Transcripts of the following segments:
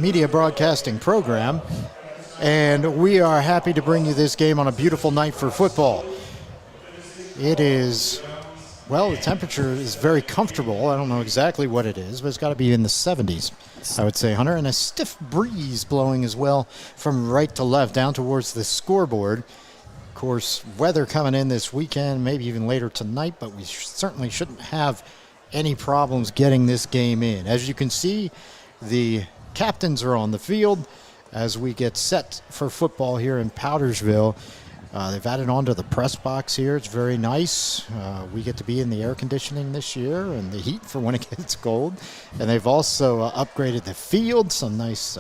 media broadcasting program, and we are happy to bring you this game on a beautiful night for football. It is, well, the temperature is very comfortable. I don't know exactly what it is, but it's got to be in the 70s, I would say, Hunter, and a stiff breeze blowing as well from right to left down towards the scoreboard. Of course, weather coming in this weekend, maybe even later tonight, but we certainly shouldn't have any problems getting this game in. As you can see, the captains are on the field as we get set for football here in Powdersville. They've added on to the press box here. It's very nice. We get to be in the air conditioning this year and the heat for when it gets cold. And they've also upgraded the field, some nice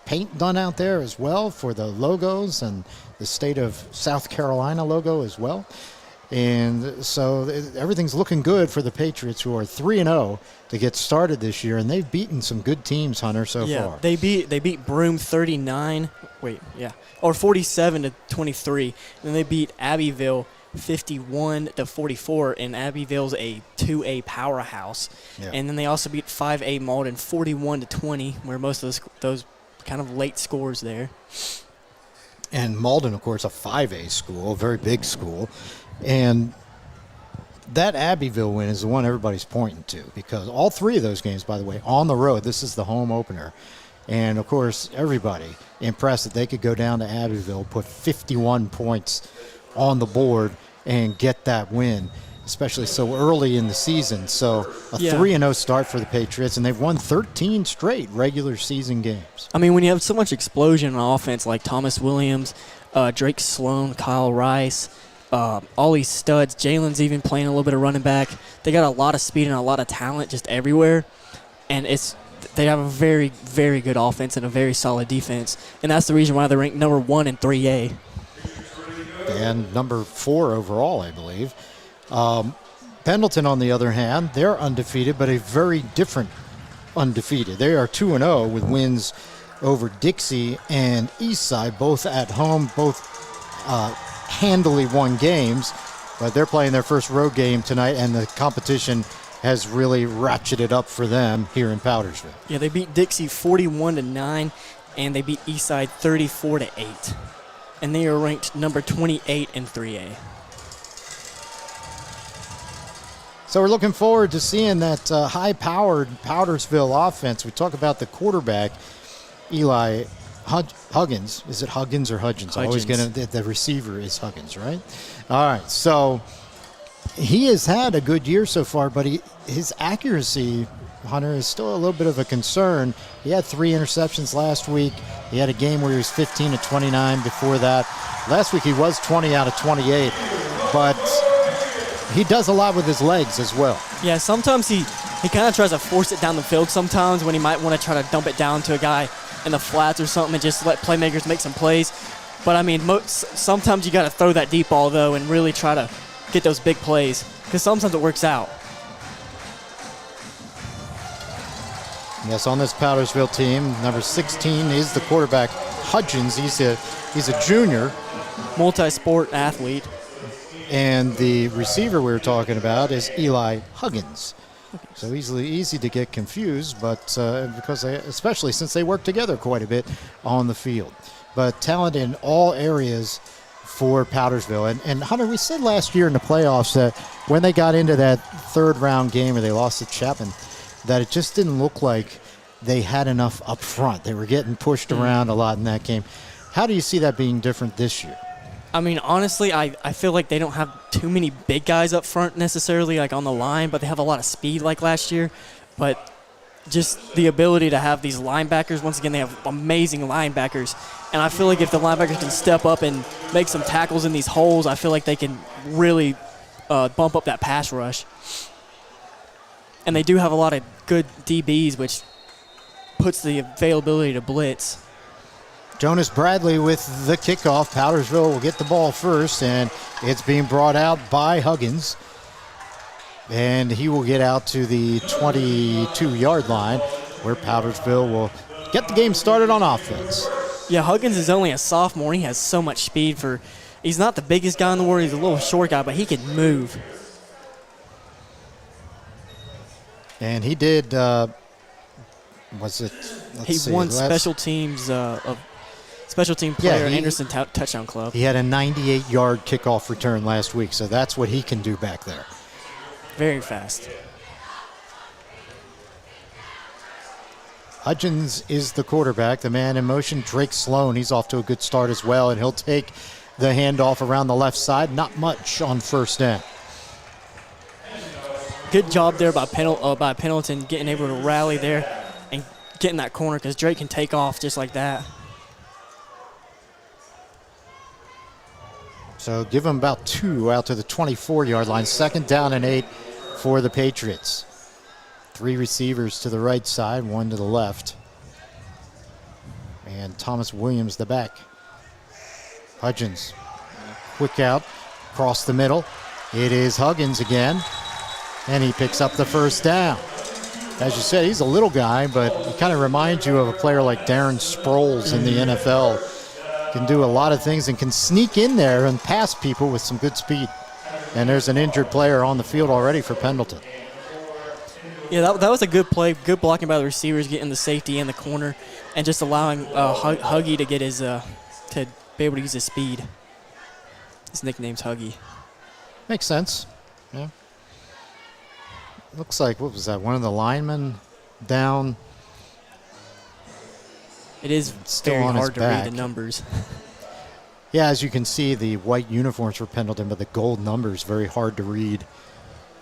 paint done out there as well for the logos and the state of South Carolina logo as well. And so everything's looking good for the Patriots, who are 3-0 to get started this year, and they've beaten some good teams, Hunter, so far. They beat Broome 47-23, and then they beat Abbeville 51-44, and Abbeville's a 2A powerhouse. Yeah. And then they also beat 5A Malden 41-20, where most of those kind of late scores there. And Malden, of course, a 5A school, a very big school. And that Abbeville win is the one everybody's pointing to, because all three of those games, by the way, on the road, this is the home opener. And, of course, everybody impressed that they could go down to Abbeville, put 51 points on the board, and get that win, especially so early in the season. So a 3-0 start for the Patriots, and they've won 13 straight regular season games. I mean, when you have so much explosion on offense like Thomas Williams, Drake Sloan, Kyle Rice, all these studs, Jalen's even playing a little bit of running back. They got a lot of speed and a lot of talent just everywhere, and they have a very, very good offense and a very solid defense, and that's the reason why they're ranked number 1 in 3A. And number 4 overall, I believe. Pendleton, on the other hand, they're undefeated, but a very different undefeated. They are 2-0 with wins over Dixie and Eastside, both at home, both handily won games, but they're playing their first road game tonight, and the competition has really ratcheted up for them here in Powdersville. Yeah, they beat Dixie 41-9, and they beat Eastside 34-8, and they are ranked number 28 in 3A. So we're looking forward to seeing that high-powered Powdersville offense. We talk about the quarterback, Eli Huggins. Is it Huggins or Hudgens? I always get the receiver is Huggins, right? All right. So he has had a good year so far, but his accuracy, Hunter, is still a little bit of a concern. He had 3 interceptions last week. He had a game where he was 15-29 before that. Last week he was 20 out of 28, but he does a lot with his legs as well. Yeah, sometimes he kind of tries to force it down the field sometimes when he might want to try to dump it down to a guy in the flats or something and just let playmakers make some plays. But, I mean, sometimes you got to throw that deep ball, though, and really try to get those big plays, because sometimes it works out. Yes, on this Powdersville team, number 16 is the quarterback, Hudgens. He's a junior. Multi-sport athlete. And the receiver we were talking about is Eli Huggins. So easy to get confused, but because especially since they work together quite a bit on the field. But talent in all areas for Powdersville. And Hunter, we said last year in the playoffs that when they got into that third-round game where they lost to Chapman, that it just didn't look like they had enough up front. They were getting pushed around a lot in that game. How do you see that being different this year? I mean, honestly, I feel like they don't have too many big guys up front necessarily, like on the line, but they have a lot of speed like last year. But just the ability to have these linebackers, once again, they have amazing linebackers. And I feel like if the linebackers can step up and make some tackles in these holes, I feel like they can really bump up that pass rush. And they do have a lot of good DBs, which puts the availability to blitz. Jonas Bradley with the kickoff. Powdersville will get the ball first, and it's being brought out by Huggins. And he will get out to the 22-yard line, where Powdersville will get the game started on offense. Yeah, Huggins is only a sophomore. He has so much speed he's not the biggest guy in the world. He's a little short guy, but he can move. And he did Was it? He Let's see, won last- special teams of special team Yeah, player he- Anderson Touchdown Club. He had a 98-yard kickoff return last week, so that's what he can do back there. Very fast. Hudgens is the quarterback, the man in motion. Drake Sloan, he's off to a good start as well, and he'll take the handoff around the left side. Not much on first down. Good job there by Pendleton getting able to rally there and getting that corner because Drake can take off just like that. So give him about 2 out to the 24-yard line. 2nd down and 8 for the Patriots. 3 receivers to the right side, 1 to the left. And Thomas Williams, the back. Hudgens, quick out, across the middle. It is Huggins again, and he picks up the first down. As you said, he's a little guy, but he kind of reminds you of a player like Darren Sproles in the NFL. Can do a lot of things and can sneak in there and pass people with some good speed. And there's an injured player on the field already for Pendleton. Yeah, that was a good play. Good blocking by the receivers, getting the safety in the corner, and just allowing Huggy to get his to be able to use his speed. His nickname's Huggy. Makes sense. Yeah. Looks like, what was that, one of the linemen down? It is Still very on his hard to back. read the numbers. Yeah, as you can see, the white uniforms for Pendleton, but the gold numbers very hard to read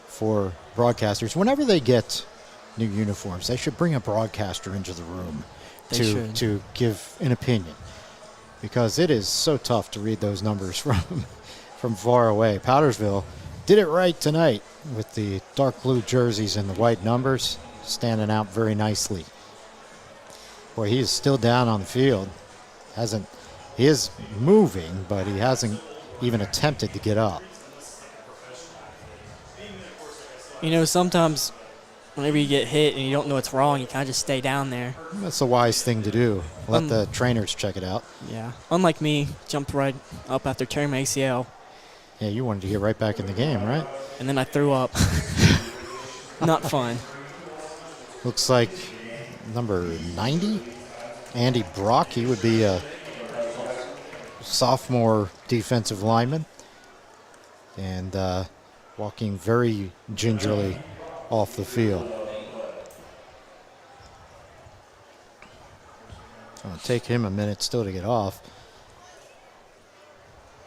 for broadcasters. Whenever they get new uniforms, they should bring a broadcaster into the room They should. to give an opinion, because it is so tough to read those numbers from far away. Powdersville did it right tonight with the dark blue jerseys and the white numbers, standing out very nicely. Boy, he is still down on the field. He is moving, but he hasn't even attempted to get up. You know, sometimes whenever you get hit and you don't know what's wrong, you kind of just stay down there. That's a wise thing to do. Let the trainers check it out. Yeah. Unlike me, jumped right up after tearing my ACL, Yeah, you wanted to get right back in the game, right? and then I threw up. Not fun. Looks like number 90, Andy Brock. He would be a sophomore defensive lineman. And walking very gingerly off the field. It's going to take him a minute still to get off.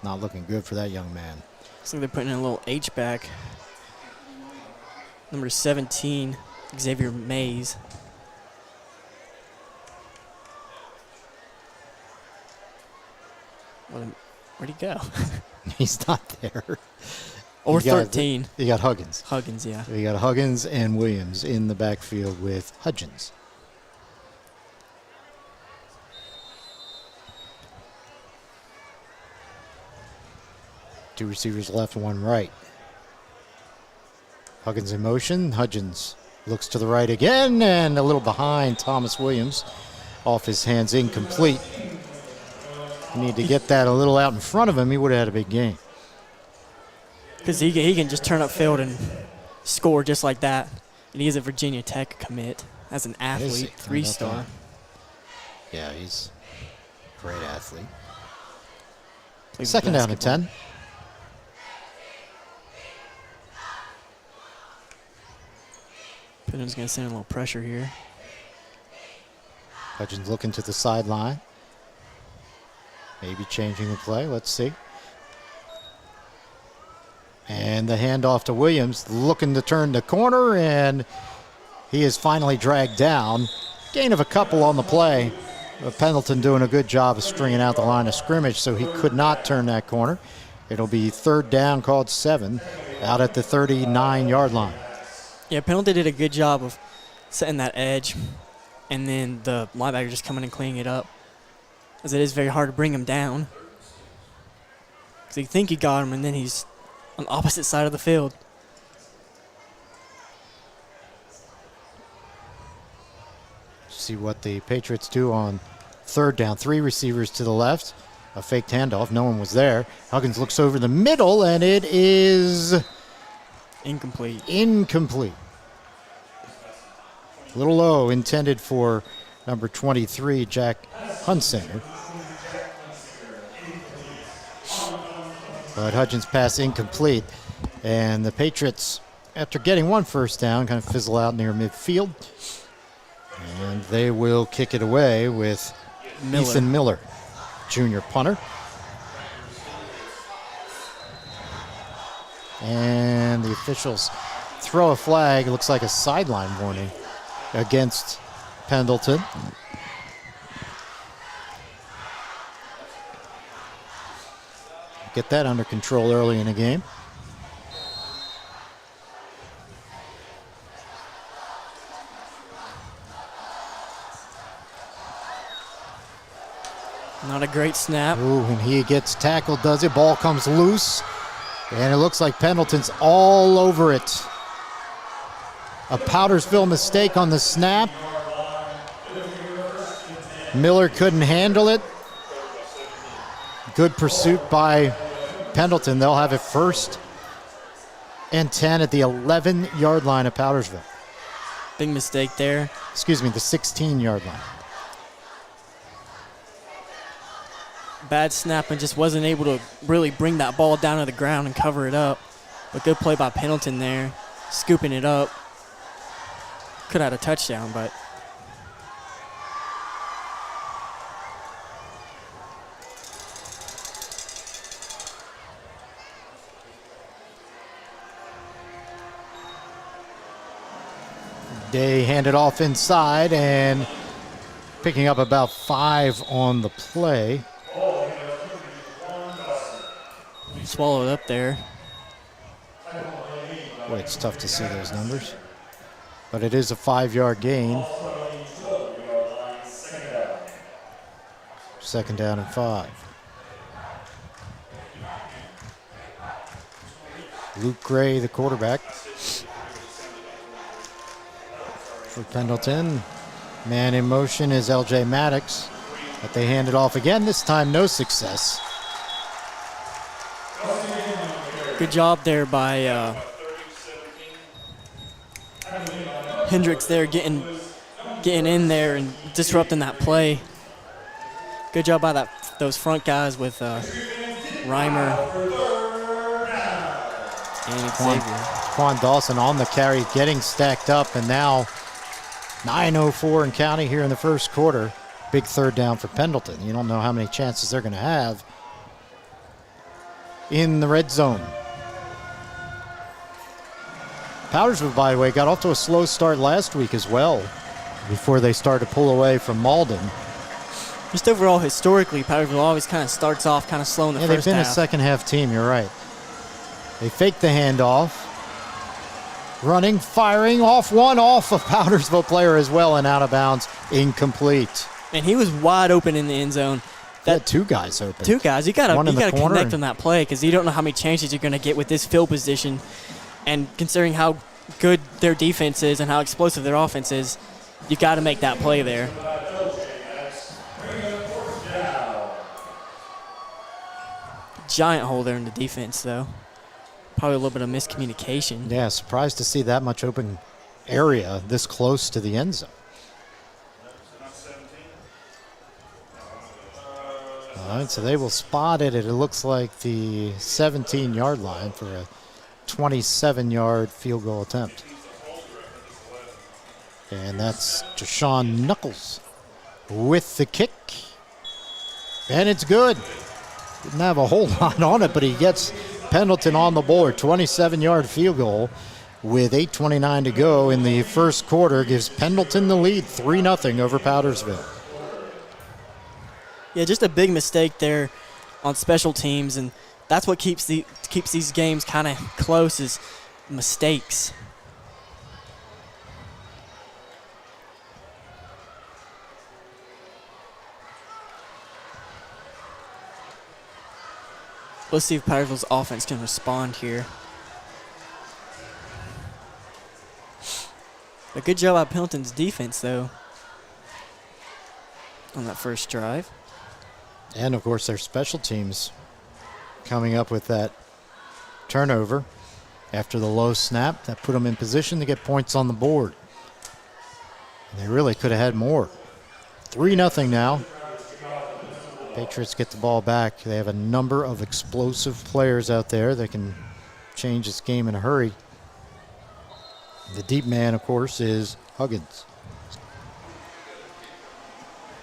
Not looking good for that young man. Looks like they're putting in a little H-back. Number 17, Xavier Mays. Where'd he go? He's not there. Or You got- 13. You got Huggins. Huggins, yeah. You got Huggins and Williams in the backfield with Hudgens. Two receivers left, one right. Huggins in motion. Hudgens looks to the right again, and a little behind Thomas Williams. Off his hands, incomplete. You need to get that a little out in front of him. He would have had a big game. Because he can just turn up field and score just like that. And he is a Virginia Tech commit as an Is he? athlete, How about 3-star. that? Yeah, he's a great athlete. Plays Second down and basketball. 10. Pittman's going to send a little pressure here. Hudgens looking to the sideline. Maybe changing the play. Let's see. And the handoff to Williams, looking to turn the corner, and he is finally dragged down. Gain of a couple on the play. Pendleton doing a good job of stringing out the line of scrimmage, so he could not turn that corner. It'll be third down, called 7, out at the 39-yard line. Yeah, Pendleton did a good job of setting that edge, and then the linebacker just coming and cleaning it up, as it is very hard to bring him down. Because you think you got him, and then he's on the opposite side of the field. See what the Patriots do on third down. 3 receivers to the left. A faked handoff. No one was there. Huggins looks over the middle, and it is Incomplete. incomplete. little low, intended for number 23, Jack Hunsinger. But Hudgens' pass incomplete. And the Patriots, after getting one first down, kind of fizzle out near midfield. And they will kick it away with Ethan Miller, junior punter. And the officials throw a flag. It looks like a sideline warning against Pendleton. Get that under control early in the game. Not a great snap. Ooh, and he gets tackled, does it? Ball comes loose. And it looks like Pendleton's all over it. A Powdersville mistake on the snap. Miller couldn't handle it. Good pursuit by Pendleton. They'll have it 1st and 10 at the 11-yard line of Powdersville. Big mistake there. Excuse me, the 16-yard line. Bad snap and just wasn't able to really bring that ball down to the ground and cover it up. But good play by Pendleton there, scooping it up. Could have had a touchdown, but They hand it off inside and picking up about 5 on the play. swallowed up there. Boy, it's tough to see those numbers. But it is a 5-yard gain. 2nd down and 5. Luke Gray, the quarterback. For Pendleton. Man in motion is LJ Maddox. But they hand it off again. This time, no success. Good job there by Hendricks there getting in there and disrupting that play. Good job by those front guys with Reimer and Xavier. Quan Dawson on the carry, getting stacked up, and now 9:04 in county here in the first quarter. Big 3rd down for Pendleton. You don't know how many chances they're going to have in the red zone. Powdersville, by the way, got off to a slow start last week as well before they started to pull away from Malden. Just overall, historically, Powdersville always kind of starts off kind of slow in the first half. They've been a second-half team, you're right. They fake the handoff. Running, firing, off a Powdersville player as well, and out of bounds, incomplete. And he was wide open in the end zone. That 2 guys open. 2 guys. You gotta connect and on that play because you don't know how many chances you're gonna get with this field position. And considering how good their defense is and how explosive their offense is, you got to make that play there. Giant hole there in the defense, though. Probably a little bit of miscommunication. Yeah, surprised to see that much open area this close to the end zone. All right, so they will spot it. It looks like the 17-yard line for a 27-yard field goal attempt. And that's Deshaun Knuckles with the kick. And it's good. Didn't have a whole lot on it, but he gets Pendleton on the board. 27-yard field goal with 8:29 to go in the first quarter. Gives Pendleton the lead, 3-0 over Powdersville. Yeah, just a big mistake there on special teams, and that's what keeps these games kind of close is mistakes. Let's see if Powdersville's offense can respond here. A good job by Pendleton's defense, though, on that first drive. And, of course, their special teams coming up with that turnover after the low snap that put them in position to get points on the board. They really could have had more. 3-0 now. Patriots get the ball back. They have a number of explosive players out there that can change this game in a hurry. The deep man, of course, is Huggins.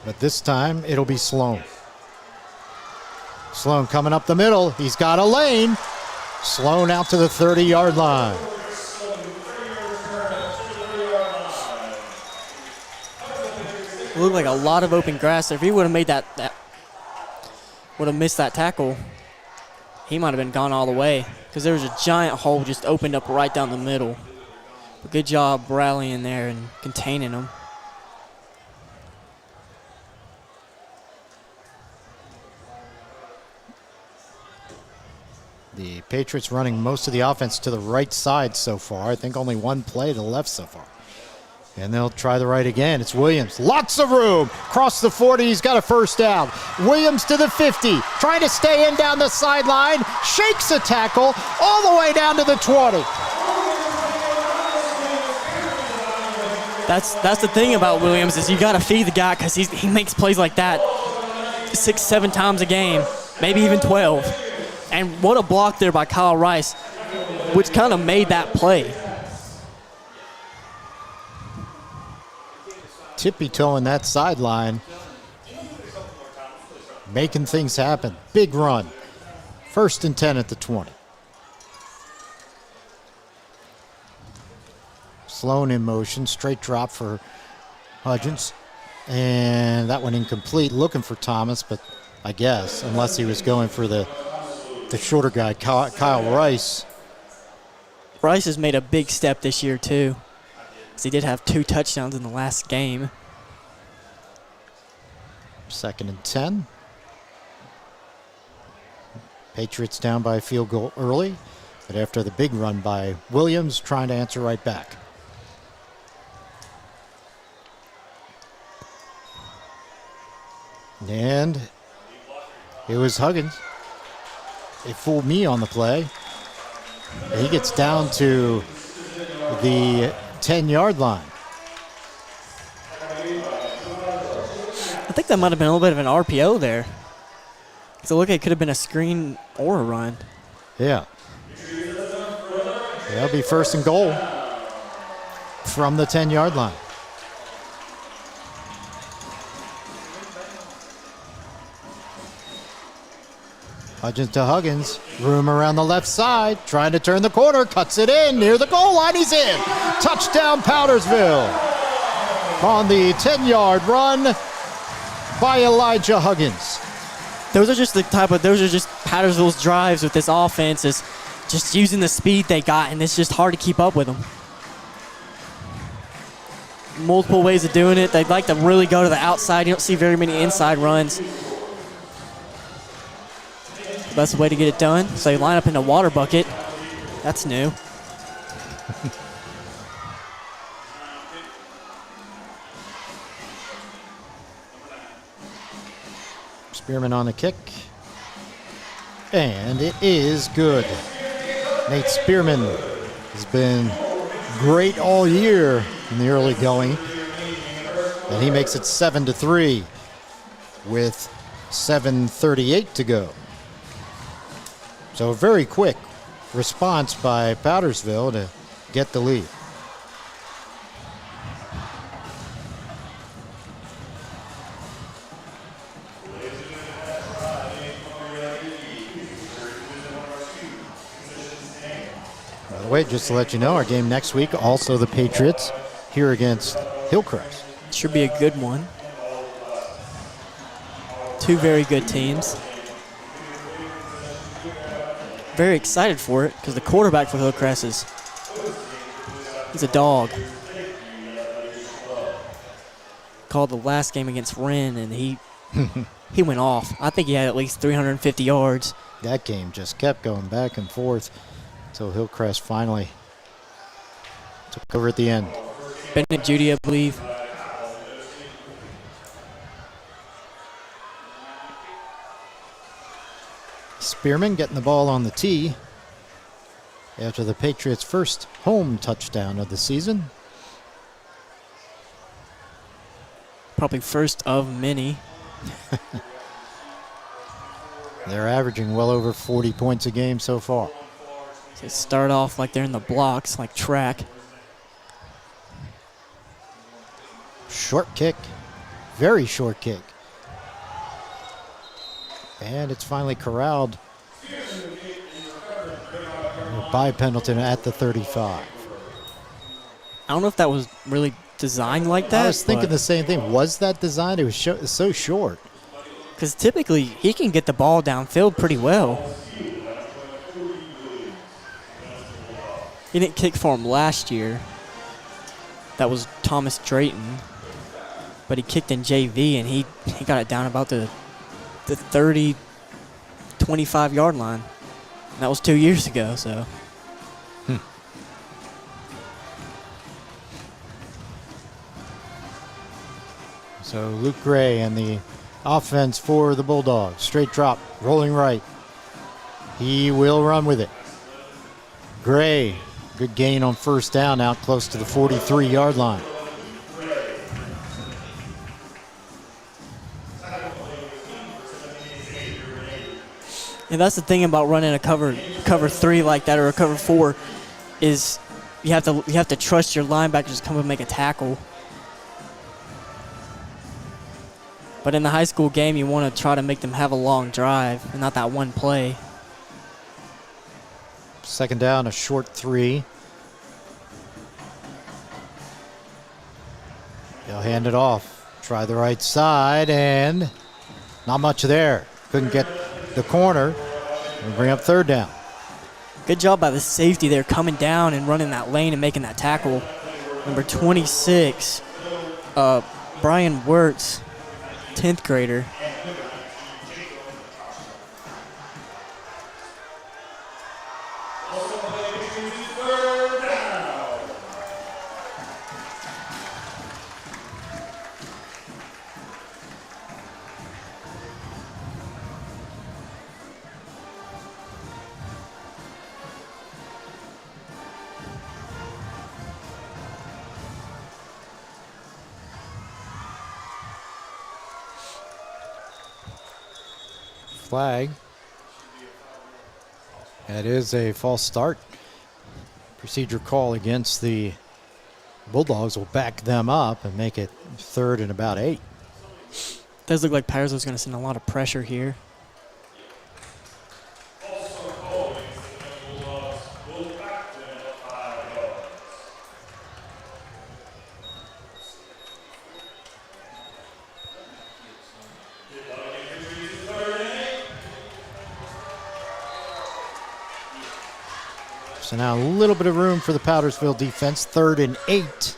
But this time, it'll be Sloan. Sloan coming up the middle. He's got a lane. Sloan out to the 30-yard line. It looked like a lot of open grass. If he would have made that would have missed that tackle, he might have been gone all the way because there was a giant hole just opened up right down the middle. But good job rallying there and containing him. The Patriots running most of the offense to the right side so far. I think only one play to the left so far. And they'll try the right again. It's Williams. Lots of room. Cross the 40. He's got a first down. Williams to the 50. Trying to stay in down the sideline. Shakes a tackle all the way down to the 20. That's the thing about Williams is you got to feed the guy because he makes plays like that 6-7 times a game, maybe even 12. And what a block there by Kyle Rice, which kind of made that play. Tippy-toeing that sideline, making things happen. Big run. 1st and 10 at the 20. Sloan in motion, straight drop for Hudgens. And that one incomplete, looking for Thomas, but I guess, unless he was going for the shorter guy, Kyle Rice. Rice has made a big step this year, too. He did have 2 touchdowns in the last game. 2nd and 10. Patriots down by a field goal early, but after the big run by Williams, trying to answer right back. And it was Huggins. It fooled me on the play. He gets down to the 10-yard line. I think that might have been a little bit of an RPO there. So look, it could have been a screen or a run. Yeah. That'll be 1st and goal from the 10-yard line. Hudgens to Huggins. Room around the left side. Trying to turn the corner. Cuts it in. Near the goal line. He's in. Touchdown, Powdersville. On the 10-yard run by Elijah Huggins. Those are just Powdersville's drives with this offense is just using the speed they got, and it's just hard to keep up with them. Multiple ways of doing it. They'd like to really go to the outside. You don't see very many inside runs. That's the way to get it done. So you line up in a water bucket. That's new. Spearman on the kick. And it is good. Nate Spearman has been great all year in the early going. And he makes it 7-3 with 7:38 to go. So a very quick response by Powdersville to get the lead. By the way, just to let you know, our game next week, also the Patriots here against Hillcrest. Should be a good one. 2 very good teams. Very excited for it because the quarterback for Hillcrest he's a dog. Called the last game against Wren, and he went off. I think he had at least 350 yards. That game just kept going back and forth until Hillcrest finally took over at the end. Bennett Judy, I believe. Spearman getting the ball on the tee after the Patriots' first home touchdown of the season. Probably first of many. They're averaging well over 40 points a game so far. They start off like they're in the blocks, like track. Short kick, very short kick. And it's finally corralled by Pendleton at the 35. I don't know if that was really designed like that. I was thinking the same thing. Was that designed? It was so short. Because typically he can get the ball downfield pretty well. He didn't kick for him last year. That was Thomas Drayton. But he kicked in JV, and he got it down about the 30, 25-yard line. And that was 2 years ago, so. So Luke Gray and the offense for the Bulldogs. Straight drop, rolling right. He will run with it. Gray, good gain on first down, out close to the 43-yard line. And that's the thing about running a cover 3 like that, or a cover 4, is you have to trust your linebackers to come and make a tackle. But in the high school game, you want to try to make them have a long drive and not that one play. Second down, a short 3. They'll hand it off. Try the right side, and not much there. Couldn't get the corner and bring up third down. Good job by the safety there, coming down and running that lane and making that tackle. Number 26, Brian Wirtz, 10th grader. Flag. That is a false start. Procedure call against the Bulldogs will back them up and make it third and about 8. Does look like Pyrzo's going to send a lot of pressure here. So now a little bit of room for the Powdersville defense, third and 8.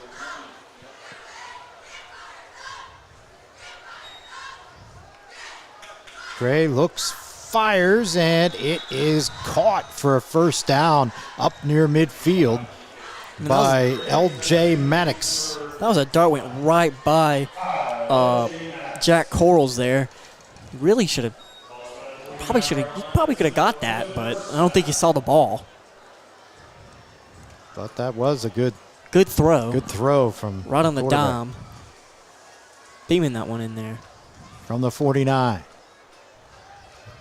Gray looks, fires, and it is caught for a first down up near midfield by L.J. Maddox. That was a dart, went right by Jack Corals there. Really should have, probably could have got that, but I don't think he saw the ball. Thought that was a good throw. Good throw from right on the quarterback. dime. Beaming that one in there. From the 49.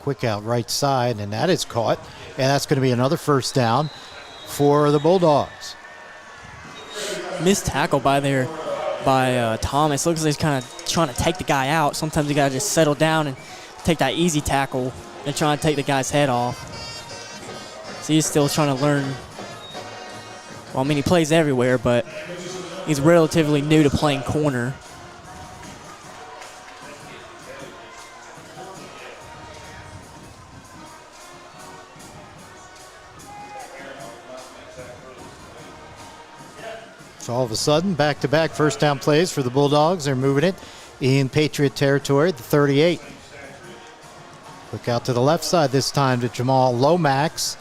Quick out right side, and that is caught. And that's going to be another first down for the Bulldogs. Missed tackle by Thomas. Looks like he's kind of trying to take the guy out. Sometimes you got to just settle down and take that easy tackle and try and take the guy's head off. So he's still trying to learn. Well, I mean, he plays everywhere, but he's relatively new to playing corner. So all of a sudden, back-to-back first down plays for the Bulldogs. They're moving it in Patriot territory at the 38. Look out to the left side this time to Jamal Lomax,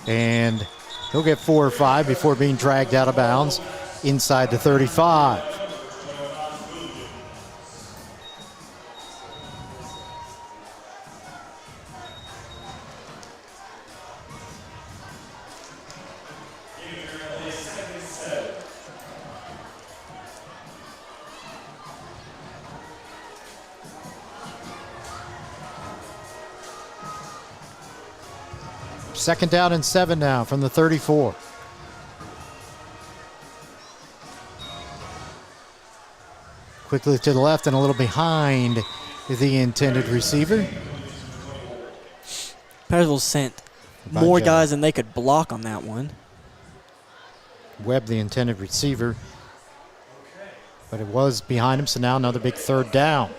and he'll get 4 or 5 before being dragged out of bounds inside the 35. Second down and 7 now from the 34. Quickly to the left and a little behind the intended receiver. Pettersville sent By more Joe. guys than they could block on that one. Webb, the intended receiver. But it was behind him, so now another big third down.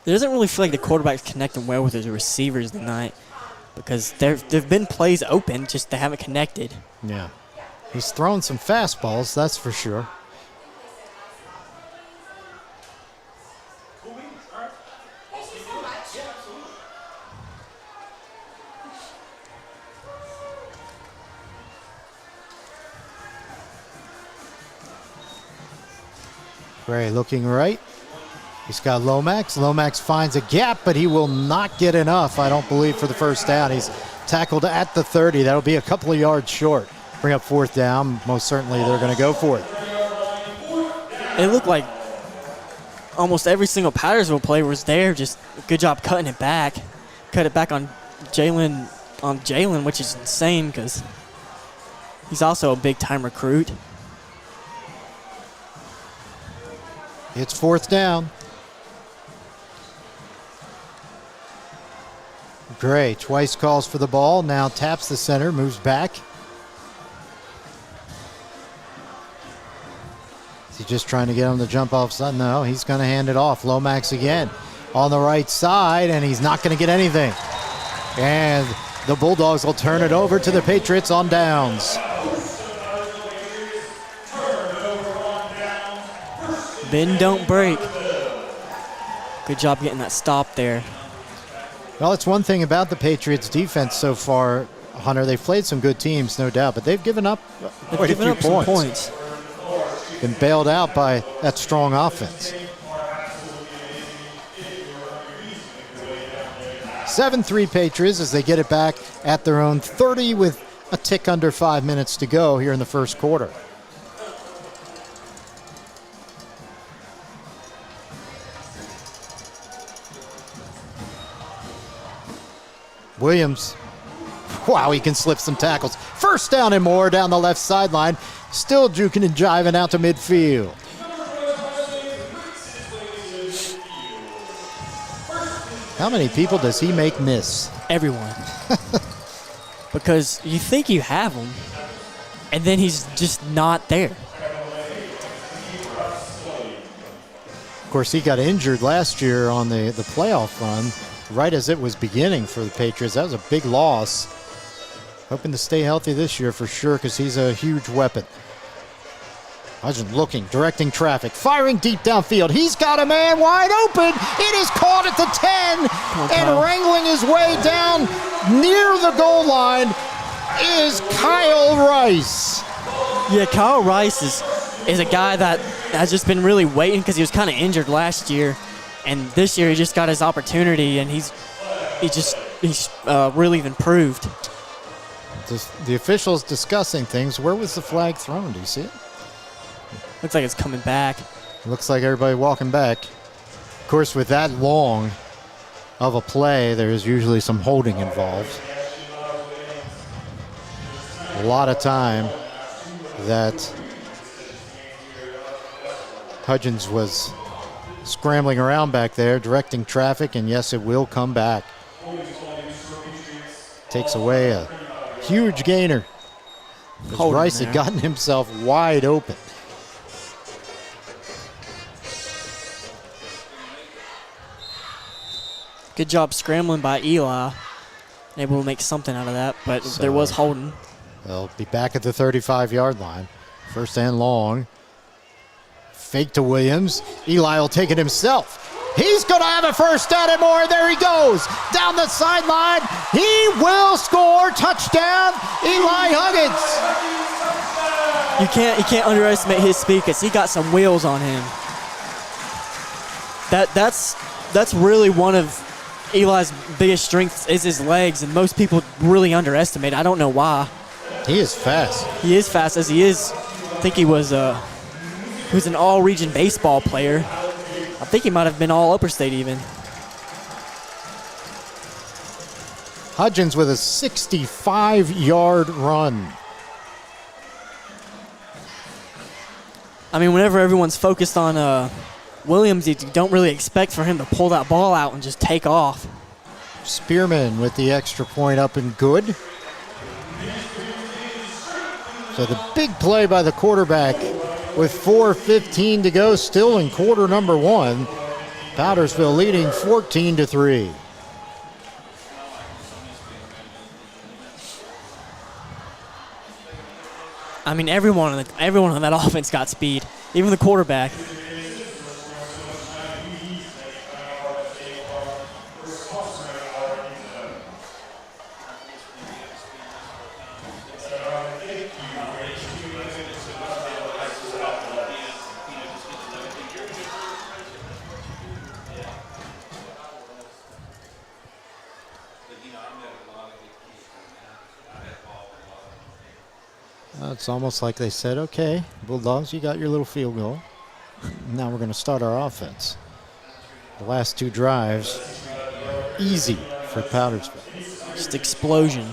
It doesn't really feel like the quarterback's connecting well with his receivers tonight because there've been plays open, just they haven't connected. Yeah. He's throwing some fastballs, that's for sure. Gray looking right. He's got Lomax. Lomax finds a gap, but he will not get enough, I don't believe, for the first down. He's tackled at the 30. That'll be a couple of yards short. Bring up fourth down. Most certainly they're going to go for it. It looked like almost every single Pattersville player was there. Just a good job cutting it back. Cut it back on Jalen, which is insane because he's also a big-time recruit. It's fourth down. Gray twice calls for the ball, now taps the center, moves back. Is he just trying to get him to jump off side? No, he's going to hand it off. Lomax again on the right side, and he's not going to get anything. And the Bulldogs will turn it over to the Patriots on downs. Bend, don't break. Good job getting that stop there. Well, it's one thing about the Patriots' defense so far, Hunter. They've played some good teams, no doubt, but they've given up quite a few some points. Been bailed out by that strong offense. 7-3 Patriots as they get it back at their own 30 with a tick under 5 minutes to go here in the first quarter. Williams, wow, he can slip some tackles. First down and more down the left sideline. Still juking and jiving out to midfield. How many people does he make miss? Everyone. Because you think you have him, and then he's just not there. Of course, he got injured last year on the playoff run, right as it was beginning for the Patriots. That was a big loss. Hoping to stay healthy this year for sure because he's a huge weapon. Hudson looking, directing traffic, firing deep downfield. He's got a man wide open. It is caught at the 10 and wrangling his way down near the goal line is Kyle Rice. Yeah, Kyle Rice is a guy that has just been really waiting because he was kind of injured last year. And this year he just got his opportunity, and he's really improved. The officials discussing things. Where was the flag thrown? Do you see it? Looks like it's coming back. Looks like everybody walking back. Of course, with that long of a play, there's usually some holding involved. A lot of time that Hudgens was scrambling around back there, directing traffic, and yes, it will come back. Takes away a huge gainer. As Rice had gotten himself wide open. Good job scrambling by Eli. Able to make something out of that, but there was holding. They'll be back at the 35-yard line. First and long. Fake to Williams. Eli will take it himself. He's going to have a first down and more. There he goes. Down the sideline. He will score. Touchdown, Eli Huggins. You can't underestimate his speed because he got some wheels on him. That's really one of Eli's biggest strengths is his legs, and most people really underestimate. I don't know why. He is fast. He is fast as he is. I think he was an all-region baseball player. I think he might have been all Upper State even. Hudgens with a 65-yard run. I mean, whenever everyone's focused on Williams, you don't really expect for him to pull that ball out and just take off. Spearman with the extra point up and good. So the big play by the quarterback with 4:15 to go, still in quarter number one. Powdersville leading 14-3. I mean, everyone on that offense got speed, even the quarterback. It's almost like they said, okay, Bulldogs, you got your little field goal. Now we're going to start our offense. The last two drives, easy for Powdersville. Just explosion.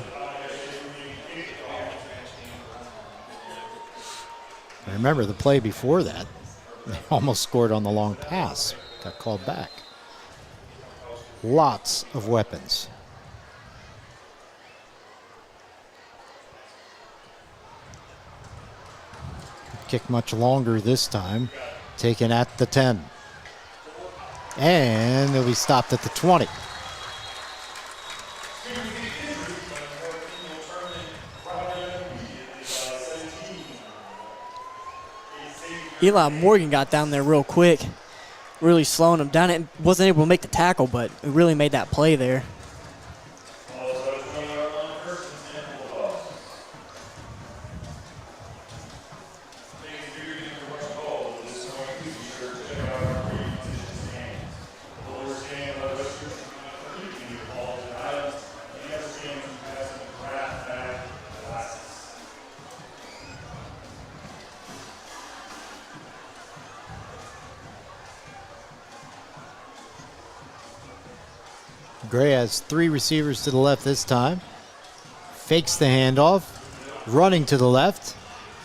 And remember, the play before that, they almost scored on the long pass. Got called back. Lots of weapons. Kick much longer this time. Taken at the 10. And it'll be stopped at the 20. Eli Morgan got down there real quick, really slowing him down. It wasn't able to make the tackle, but it really made that play there. Gray has three receivers to the left this time. Fakes the handoff, running to the left,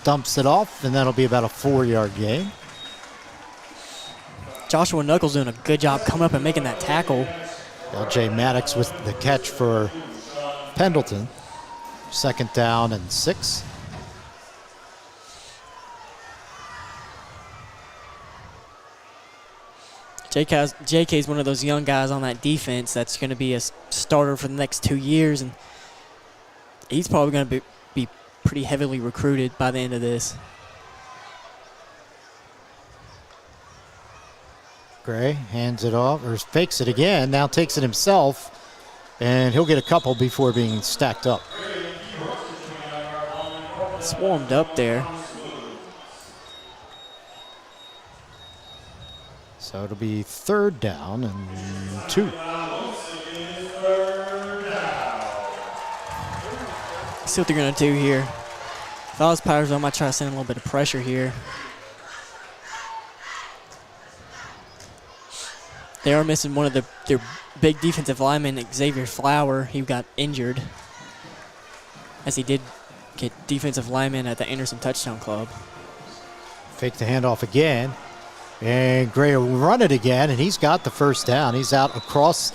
dumps it off, and that'll be about a 4-yard gain. Joshua Knuckles doing a good job coming up and making that tackle. L.J. Maddox with the catch for Pendleton. 2nd down and 6. JK is one of those young guys on that defense that's going to be a starter for the next 2 years, and he's probably going to be pretty heavily recruited by the end of this. Gray hands it off, or fakes it again, now takes it himself, and he'll get a couple before being stacked up. Swarmed up there. So it'll be 3rd down and 2. See what they're going to do here. If I was Powdersville, I might try to send a little bit of pressure here. They are missing one of their big defensive linemen, Xavier Flower. He got injured, as he did get defensive lineman at the Anderson Touchdown Club. Fake the handoff again. And Gray will run it again, and he's got the 1st down. He's out across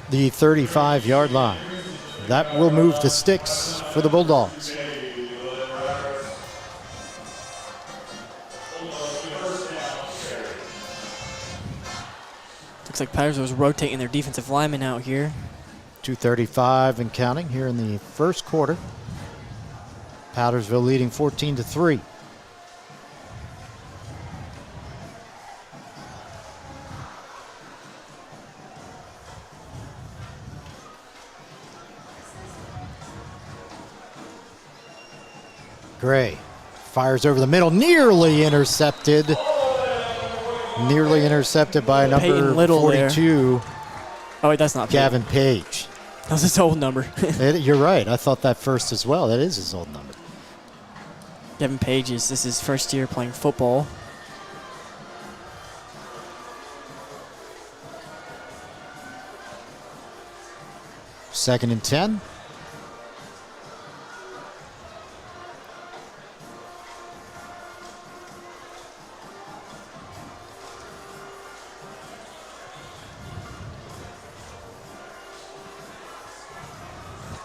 the 35-yard line. That will move the sticks for the Bulldogs. Looks like Powdersville was rotating their defensive linemen out here. 2:35 and counting here in the first quarter. Powdersville leading 14-3. Gray fires over the middle, nearly intercepted. Nearly intercepted by number 42. There. Oh, wait, that's not Gavin Page. That was his old number. You're right. I thought that first as well. That is his old number. Gavin Page this is his first year playing football. Second and 10.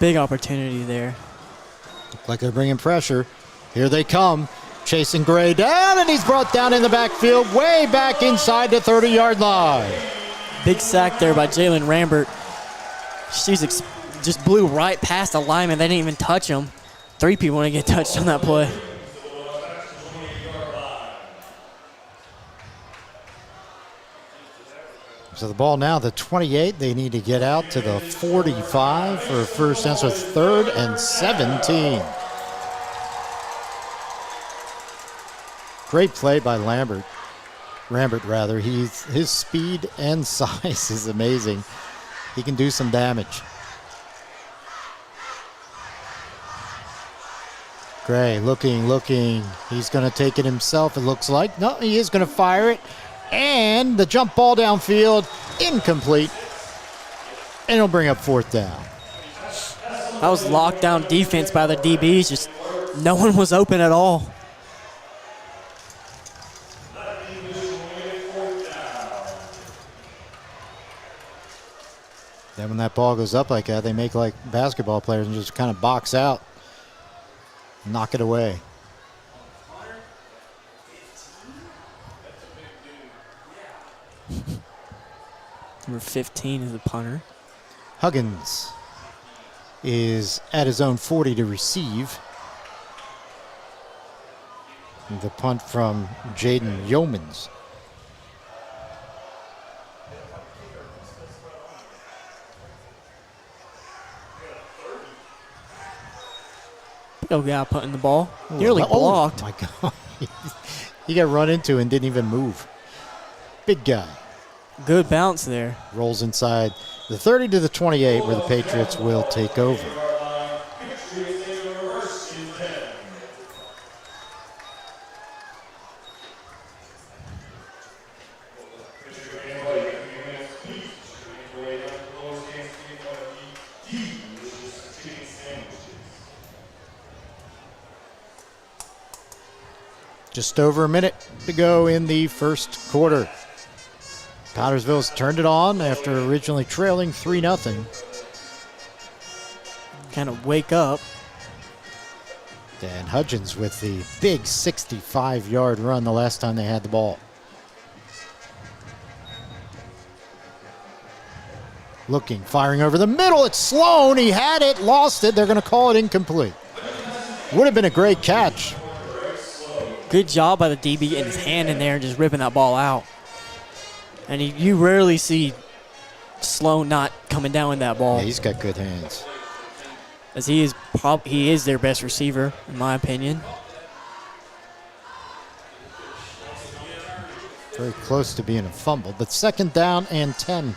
Big opportunity there. Look like they're bringing pressure. Here they come. Chasing Gray down, and he's brought down in the backfield, way back inside the 30-yard line. Big sack there by Jalen Rambert. She's just blew right past the lineman. They didn't even touch him. 3 people didn't get touched on that play. So the ball now, the 28. They need to get out to the 45 for a first down. So 3rd and 17. Great play by Rambert. His speed and size is amazing. He can do some damage. Gray looking. He's going to take it himself, it looks like. No, he is going to fire it. And the jump ball downfield, incomplete. And it'll bring up 4th down. That was lockdown defense by the DBs. Just no one was open at all. Then when that ball goes up like that, they make like basketball players and just kind of box out, knock it away. Number 15 is the punter. Huggins is at his own 40 to receive. The punt from Jaden Yeomans. Oh, guy putting the ball. Nearly blocked. Oh, my God. He got run into and didn't even move. Big guy. Good bounce there. Rolls inside the 30 to the 28 where the Patriots will take over. Just over a minute to go in the first quarter. Powdersville's turned it on after originally trailing 3-0. Kind of wake up. Dan Hudgens with the big 65-yard run the last time they had the ball. Looking, firing over the middle. It's Sloan. He had it, lost it. They're going to call it incomplete. Would have been a great catch. Good job by the DB getting his hand in there and just ripping that ball out. And you rarely see Sloan not coming down with that ball. Yeah, he's got good hands. As he is their best receiver, in my opinion. Very close to being a fumble, but 2nd down and 10.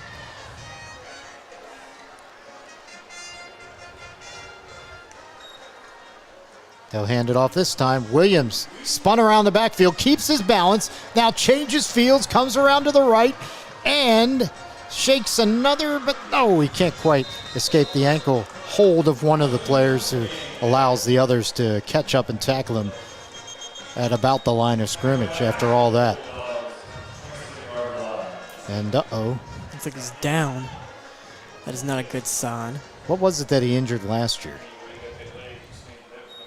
They'll hand it off this time. Williams spun around the backfield, keeps his balance, now changes fields, comes around to the right, and shakes another, but no, he can't quite escape the ankle hold of one of the players who allows the others to catch up and tackle him at about the line of scrimmage after all that. And Looks like he's down. That is not a good sign. What was it that he injured last year?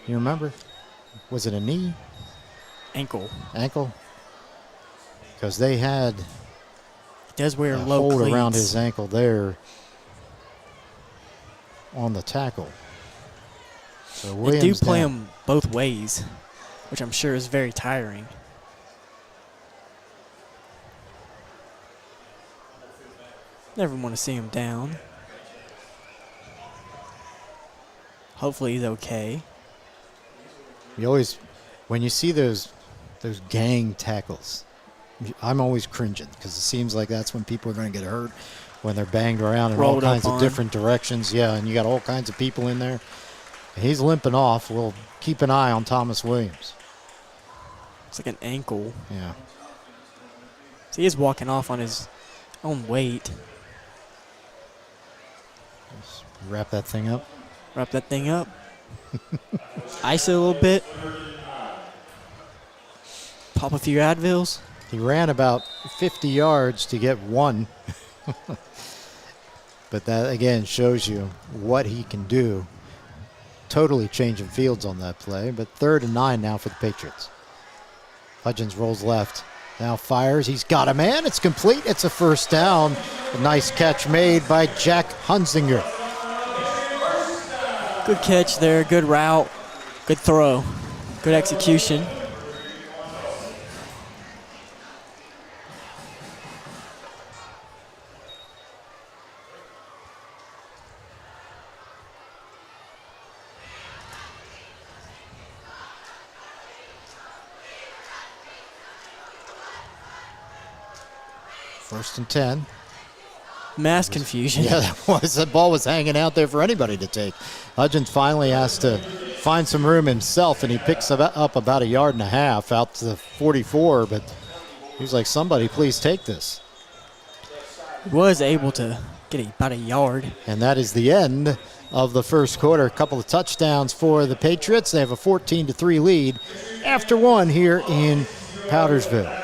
You remember? Was it a knee? Ankle. Ankle? Because they had He does wear a low hold cleats. around his ankle there on the tackle. So They Williams do play down. him both ways, which I'm sure is very tiring. Never want to see him down. Hopefully he's okay. You always, when you see those gang tackles, I'm always cringing because it seems like that's when people are going to get hurt, when they're banged around in all Rolled up kinds of on. different directions. Yeah, and you got all kinds of people in there. He's limping off. We'll keep an eye on Thomas Williams. It's like an ankle. Yeah. So he is walking off on his own weight. Let's wrap that thing up. Wrap that thing up. Ice it a little bit. Pop a few Advils. He ran about 50 yards to get one. But But that, again, shows you what he can do. Totally changing fields on that play. But 3rd and 9 now for the Patriots. Hudgens rolls left. Now fires. He's got a man. It's complete. It's a first down. A nice catch made by Jack Hunzinger. Good catch there. Good route. Good throw. Good execution. First and 10. Mass confusion. Yeah, that was. That ball was hanging out there for anybody to take. Hudgens finally has to find some room himself, and he picks up about 1.5 yards out to the 44, but he was like, somebody please take this. He was able to get about 1 yard. And that is the end of the first quarter. A couple of touchdowns for the Patriots. They have a 14-3 lead after one here in Powdersville.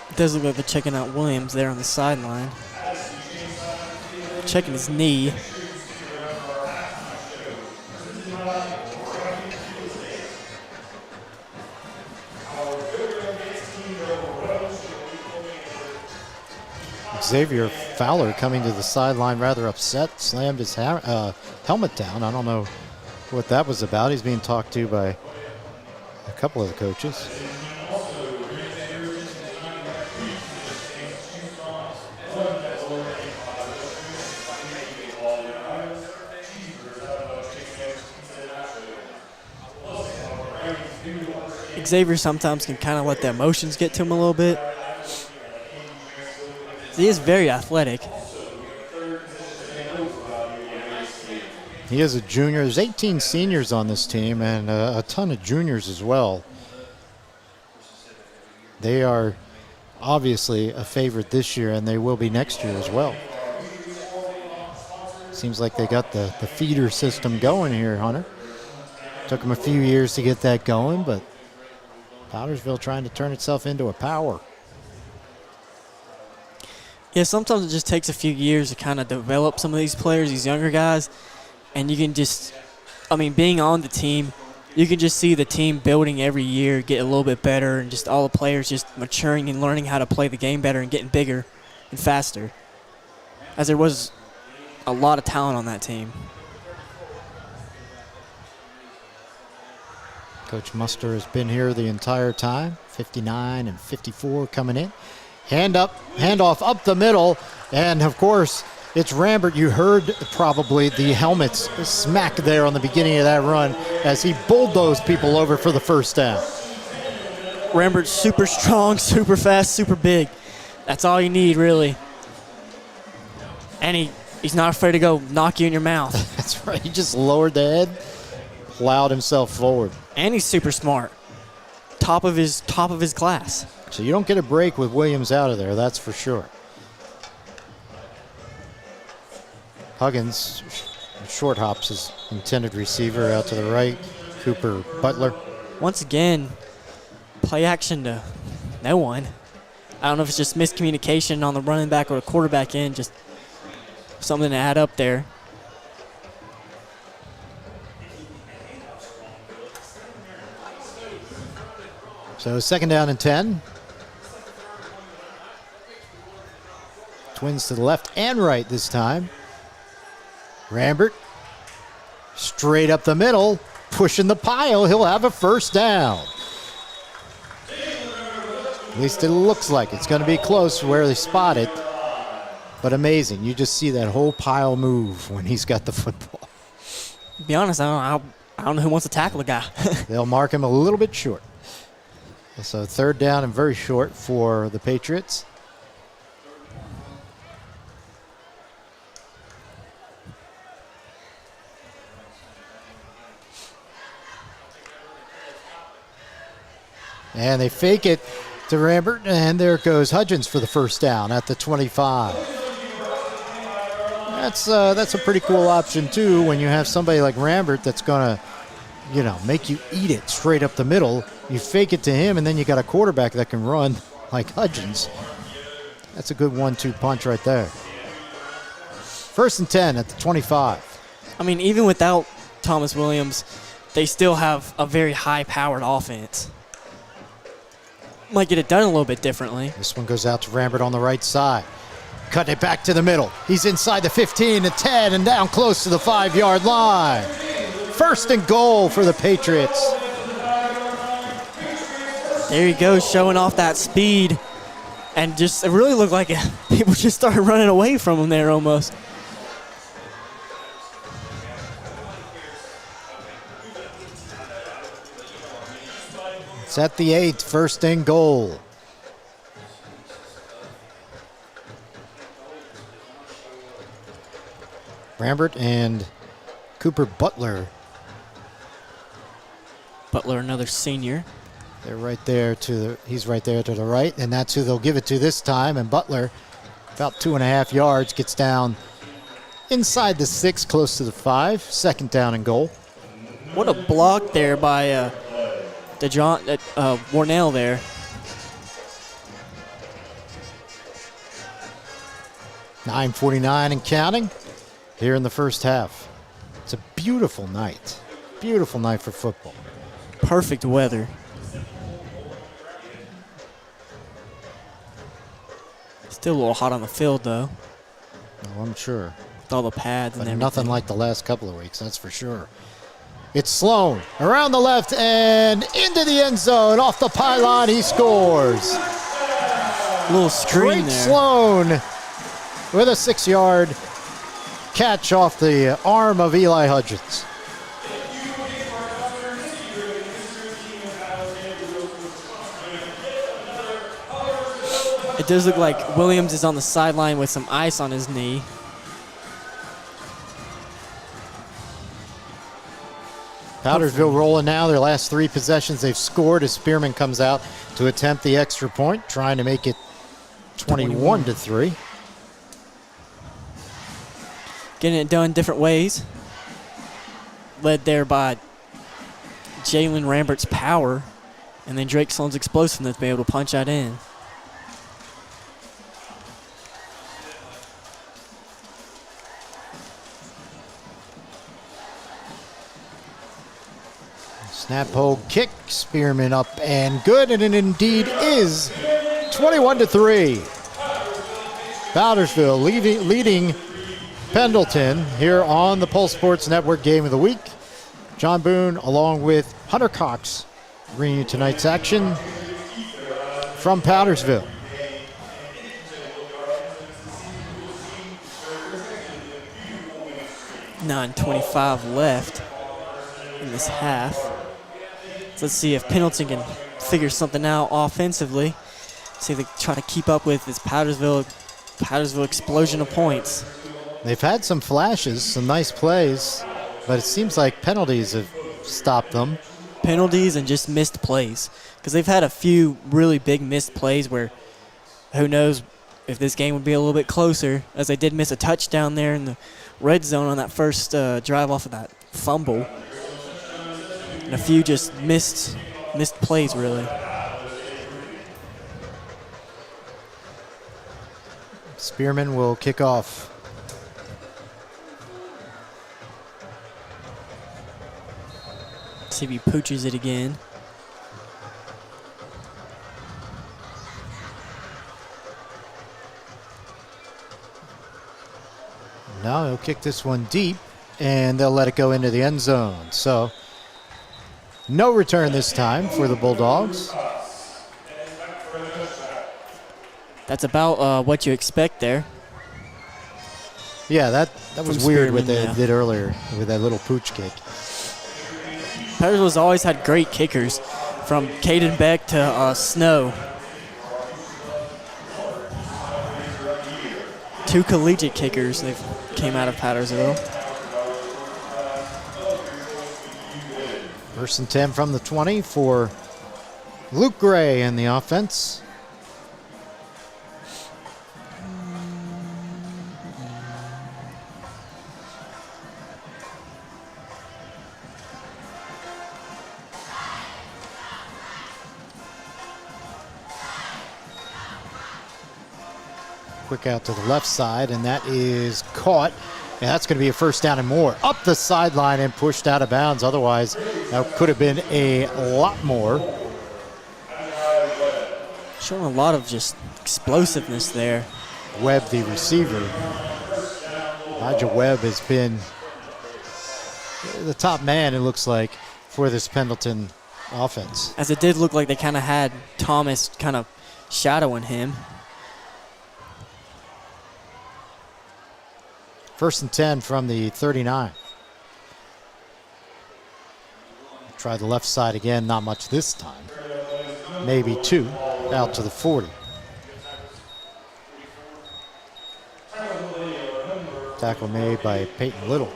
It does look like they're checking out Williams there on the sideline. Checking his knee. Xavier Fowler coming to the sideline rather upset, slammed his helmet down. I don't know what that was about. He's being talked to by a couple of the coaches. Xavier sometimes can kind of let the emotions get to him a little bit. He is very athletic. He is a junior. There's 18 seniors on this team and a ton of juniors as well. They are obviously a favorite this year, and they will be next year as well. Seems like they got the feeder system going here, Hunter. Took them a few years to get that going, but Powdersville trying to turn itself into a power. Yeah, sometimes it just takes a few years to kind of develop some of these players, these younger guys, and you can just, being on the team, you can just see the team building every year, get a little bit better, and just all the players just maturing and learning how to play the game better and getting bigger and faster, as there was a lot of talent on that team. Coach Muster has been here the entire time. 59 and 54 coming in. Handoff up the middle, and of course it's Rambert. You heard probably the helmets smack there on the beginning of that run as he bulldozed people over for the first down. Rambert's super strong, super fast, super big. That's all you need, really. And he's not afraid to go knock you in your mouth. That's right. He just lowered the head, plowed himself forward. And he's super smart. Top of his class. So you don't get a break with Williams out of there, that's for sure. Huggins short hops his intended receiver out to the right. Cooper Butler. Once again, play action to no one. I don't know if it's just miscommunication on the running back or the quarterback end, just something to add up there. So 2nd down and 10. Twins to the left and right this time. Rambert straight up the middle, pushing the pile. He'll have a first down. At least it looks like it's going to be close where they spot it. But amazing. You just see that whole pile move when he's got the football. To be honest, I don't know who wants to tackle the guy. They'll mark him a little bit short. So 3rd down and very short for the Patriots. And they fake it to Rambert, and there goes Hudgens for the first down at the 25. That's a pretty cool option, too, when you have somebody like Rambert that's going to make you eat it straight up the middle. You fake it to him, and then you got a quarterback that can run like Hudgens. That's a good 1-2 punch right there. 1st and 10 at the 25. I mean, even without Thomas Williams, they still have a very high-powered offense. Might get it done a little bit differently. This one goes out to Rambert on the right side. Cutting it back to the middle. He's inside the 15, the 10, and down close to the 5-yard line. 1st and goal for the Patriots. There he goes, showing off that speed. And just, it really looked like people just started running away from him there almost. It's at the 8, 1st and goal. Rambert and Cooper Butler. Butler, another senior. They're right there he's right there to the right, and that's who they'll give it to this time. And Butler, about 2.5 yards, gets down inside the 6, close to the 5. 2nd down and goal. What a block there by Warnell there. .9:49 and counting here in the first half. It's a beautiful night. Beautiful night for football. Perfect weather. Still a little hot on the field, though, Oh, I'm sure. with all the pads and But everything. nothing like the last couple of weeks, that's for sure. It's Sloan around the left and into the end zone. Off the pylon, he scores. A little screen Drake there. Sloan with a 6-yard catch off the arm of Eli Hudgens. It does look like Williams is on the sideline with some ice on his knee. Powdersville rolling now. Their last 3 possessions they've scored as Spearman comes out to attempt the extra point, trying to make it 21-3. Getting it done different ways. Led there by Jalen Rambert's power, and then Drake Sloan's explosiveness to be able to punch that in. Snap hold kick, Spearman up and good, and it indeed is 21-3. Powdersville leading Pendleton here on the Pulse Sports Network Game of the Week. John Boone along with Hunter Cox bringing you tonight's action from Powdersville. .9:25 left in this half. So let's see if Pendleton can figure something out offensively. See if they try to keep up with this Powdersville explosion of points. They've had some flashes, some nice plays, but it seems like penalties have stopped them. Penalties and just missed plays. Because they've had a few really big missed plays where who knows if this game would be a little bit closer, as they did miss a touchdown there in the red zone on that first drive off of that fumble. And a few just missed plays, really. Spearman will kick off. See if he pooches it again. Now he'll kick this one deep, and they'll let it go into the end zone. So no return this time for the Bulldogs. That's about what you expect there. Yeah, that was From weird what Spearman, they yeah. did earlier with that little pooch kick. Powdersville's always had great kickers, from Caden Beck to Snow. 2 collegiate kickers they've came out of Powdersville. 1st and 10 from the 20 for Luke Gray in the offense. quick out to the left side, and that is caught. And that's going to be a first down and more. Up the sideline and pushed out of bounds. Otherwise, that could have been a lot more. Showing a lot of just explosiveness there. Webb, the receiver. Elijah Webb has been the top man, it looks like, for this Pendleton offense. As it did look like they kind of had Thomas kind of shadowing him. First and 10 from the 39. Try the left side again, not much this time. Maybe 2, out to the 40. Tackle made by Peyton Little.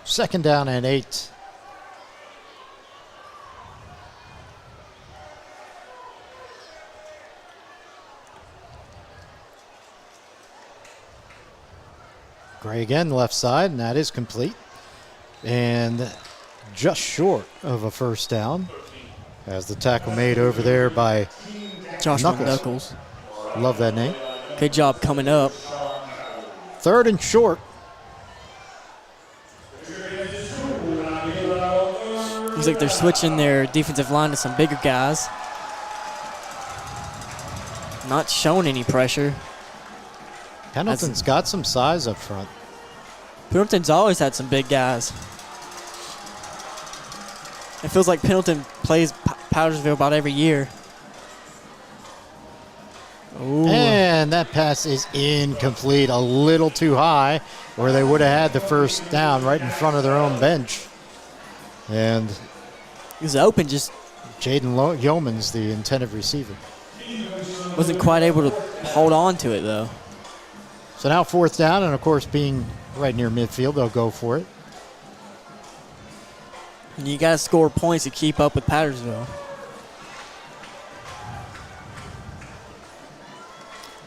Second down and 8. Gray again, left side, and that is complete. And just short of a first down as the tackle made over there by Josh Knuckles. Love that name. Good job coming up. Third and short. Looks like they're switching their defensive line to some bigger guys. Not showing any pressure. Pendleton's got some size up front. Pendleton's always had some big guys. It feels like Pendleton plays Powdersville about every year. Ooh. And that pass is incomplete, a little too high, or they would have had the first down right in front of their own bench. And He was open, just Jaden Yeomans, the intended receiver. wasn't quite able to hold on to it, though. So now fourth down, and of course being right near midfield, they'll go for it. And you got to score points to keep up with Powdersville.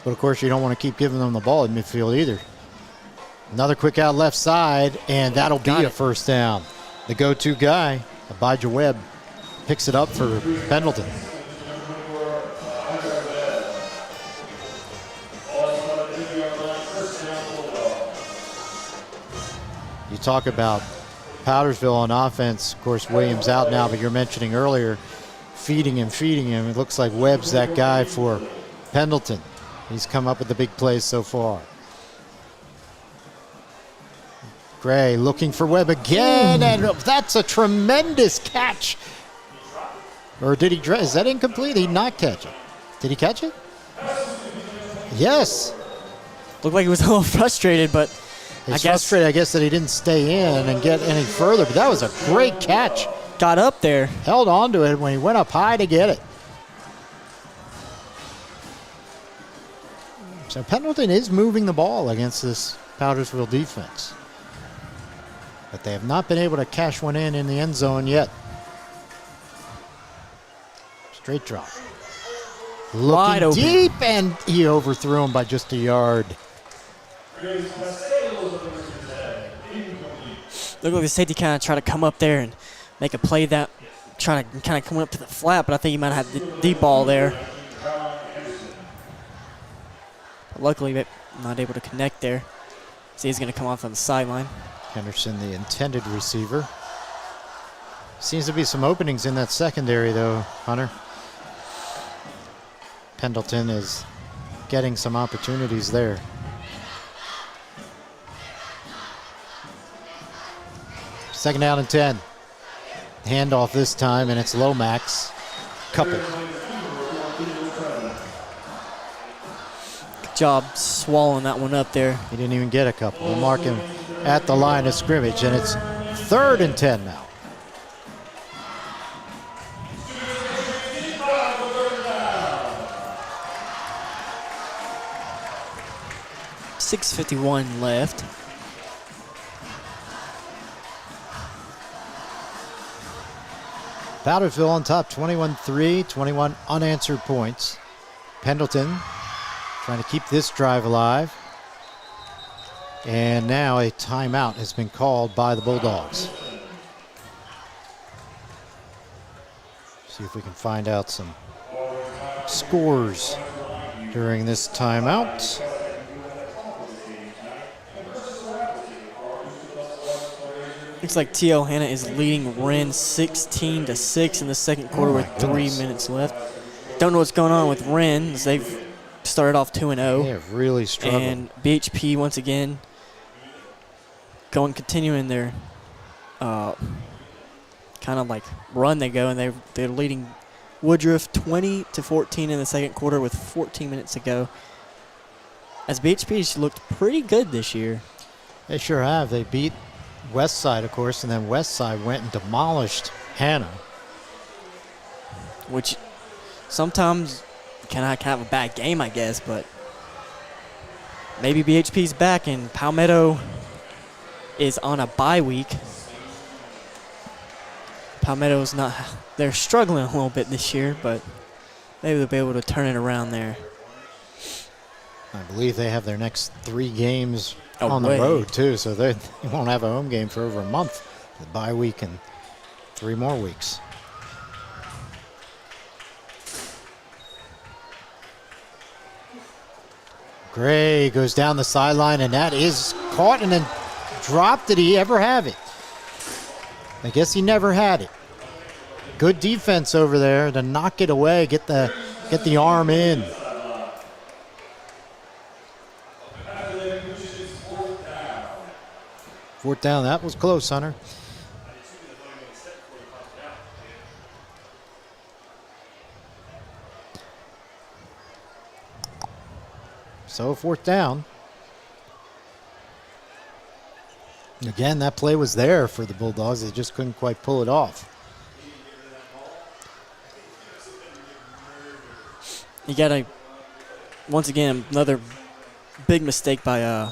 But of course you don't want to keep giving them the ball in midfield either. Another quick out left side, and that'll be a first down. The go-to guy, Abijah Webb, picks it up for Pendleton. You talk about Powdersville on offense. Of course, Williams out now, but you're mentioning earlier feeding him. It looks like Webb's that guy for Pendleton. He's come up with the big plays so far. Gray looking for Webb again, and that's a tremendous catch. Or did he? Is that incomplete? He did not catch it. Did he catch it? Yes. Looked like he was a little frustrated, but He's frustrated, I guess, that he didn't stay in and get any further. But that was a great catch. Got up there. Held on to it when he went up high to get it. So Pendleton is moving the ball against this Powdersville defense. But they have not been able to cash one in the end zone yet. Straight drop. Wide Looking open. deep, and he overthrew him by just a yard. Looked like the safety kind of tried to come up there and make a play that, trying to kind of come up to the flat, but I think he might have had the deep ball there. But luckily, not able to connect there. So he's going to come off on the sideline. Henderson, the intended receiver. Seems to be some openings in that secondary, though, Hunter. Pendleton is getting some opportunities there. Second down and 10. Handoff this time, and it's Lomax. Couple. Good job swallowing that one up there. He didn't even get a couple. We'll mark him at the line of scrimmage, and it's third and 10 now. .651 left. Powdersville on top, 21-3, 21 unanswered points. Pendleton trying to keep this drive alive. And now a timeout has been called by the Bulldogs. See if we can find out some scores during this timeout. Looks like T.O. Hanna is leading Wren 16-6 in the second quarter with 3 minutes left. Don't know what's going on with Wren as they've started off 2-0. They have really struggled. And BHP once again continuing their kind of like run they go, and they're leading Woodruff 20-14 in the second quarter with 14 minutes to go. As BHP's looked pretty good this year. They sure have. They beat Westside, of course, and then Westside went and demolished Hanna. Which sometimes can have a bad game, I guess, but maybe BHP's back and Palmetto is on a bye week. Palmetto's not, they're struggling a little bit this year, but maybe they'll be able to turn it around there. I believe they have their next 3 games on the road, too, so they won't have a home game for over a month. The bye week and 3 more weeks. Gray goes down the sideline, and that is caught and then dropped. Did he ever have it? I guess he never had it. Good defense over there to knock it away, get the arm in. Fourth down, that was close, Hunter. So fourth down. Again, that play was there for the Bulldogs. They just couldn't quite pull it off. You got once again, another big mistake by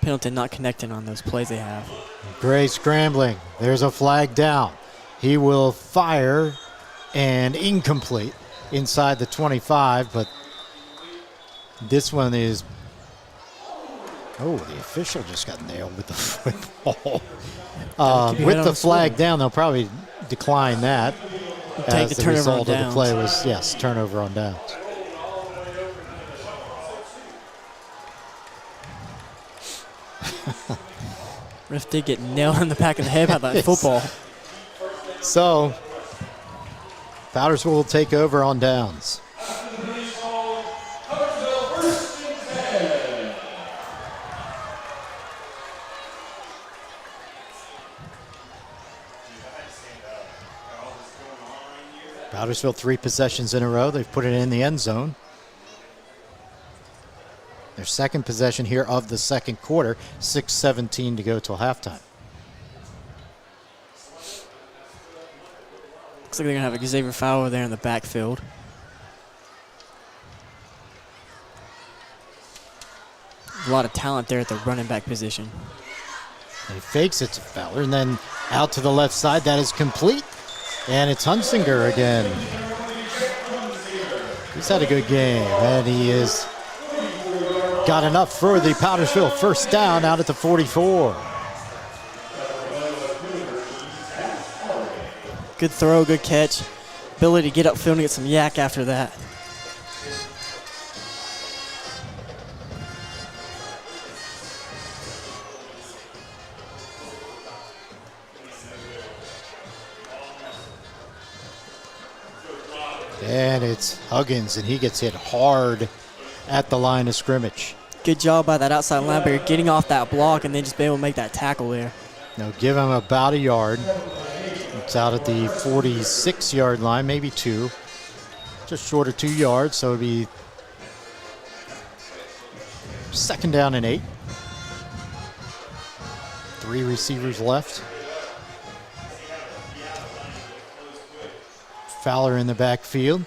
Pendleton not connecting on those plays they have. Gray scrambling. There's a flag down. He will fire, and incomplete inside the 25, but this one is, oh, the official just got nailed with the football. With the flag down, they'll probably decline that. Take the turnover on downs. The result of the play was, yes, turnover on downs. Ref did get nailed in the back of the head by that football. So, Powdersville will take over on downs. Powdersville 3 possessions in a row. They've put it in the end zone. Their second possession here of the second quarter. 6:17 to go till halftime. Looks like they're going to have a Xavier Fowler there in the backfield. A lot of talent there at the running back position. He fakes it to Fowler, and then out to the left side. That is complete. And it's Hunsinger again. He's had a good game, and he is got enough for the Powdersville first down out at the 44. Good throw, good catch. Ability to get upfield and get some yak after that. And it's Huggins, and he gets hit hard at the line of scrimmage. Good job by that outside linebacker getting off that block and then just being able to make that tackle there. Now give him about a yard. It's out at the 46-yard line, maybe 2. Just short of 2 yards, so it'd be second down and 8. 3 receivers left. Fowler in the backfield.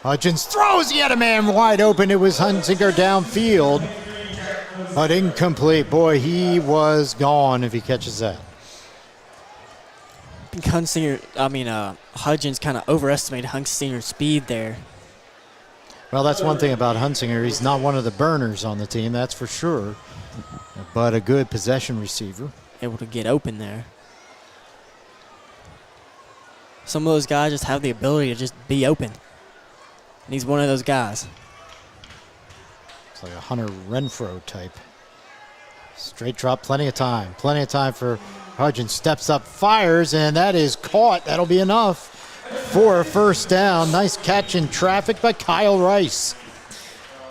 Hutchins throws. He had a man wide open. It was Hunsinger downfield, but incomplete. Boy, he was gone if he catches that. Hudgens kind of overestimated Hunsinger's speed there. Well, that's one thing about Hunsinger. He's not one of the burners on the team, that's for sure, but a good possession receiver. Able to get open there. Some of those guys just have the ability to just be open. And he's one of those guys. It's like a Hunter Renfro type. Straight drop, plenty of time. Plenty of time for Hudgens. Steps up, fires, and that is caught. That'll be enough for a first down. Nice catch in traffic by Kyle Rice.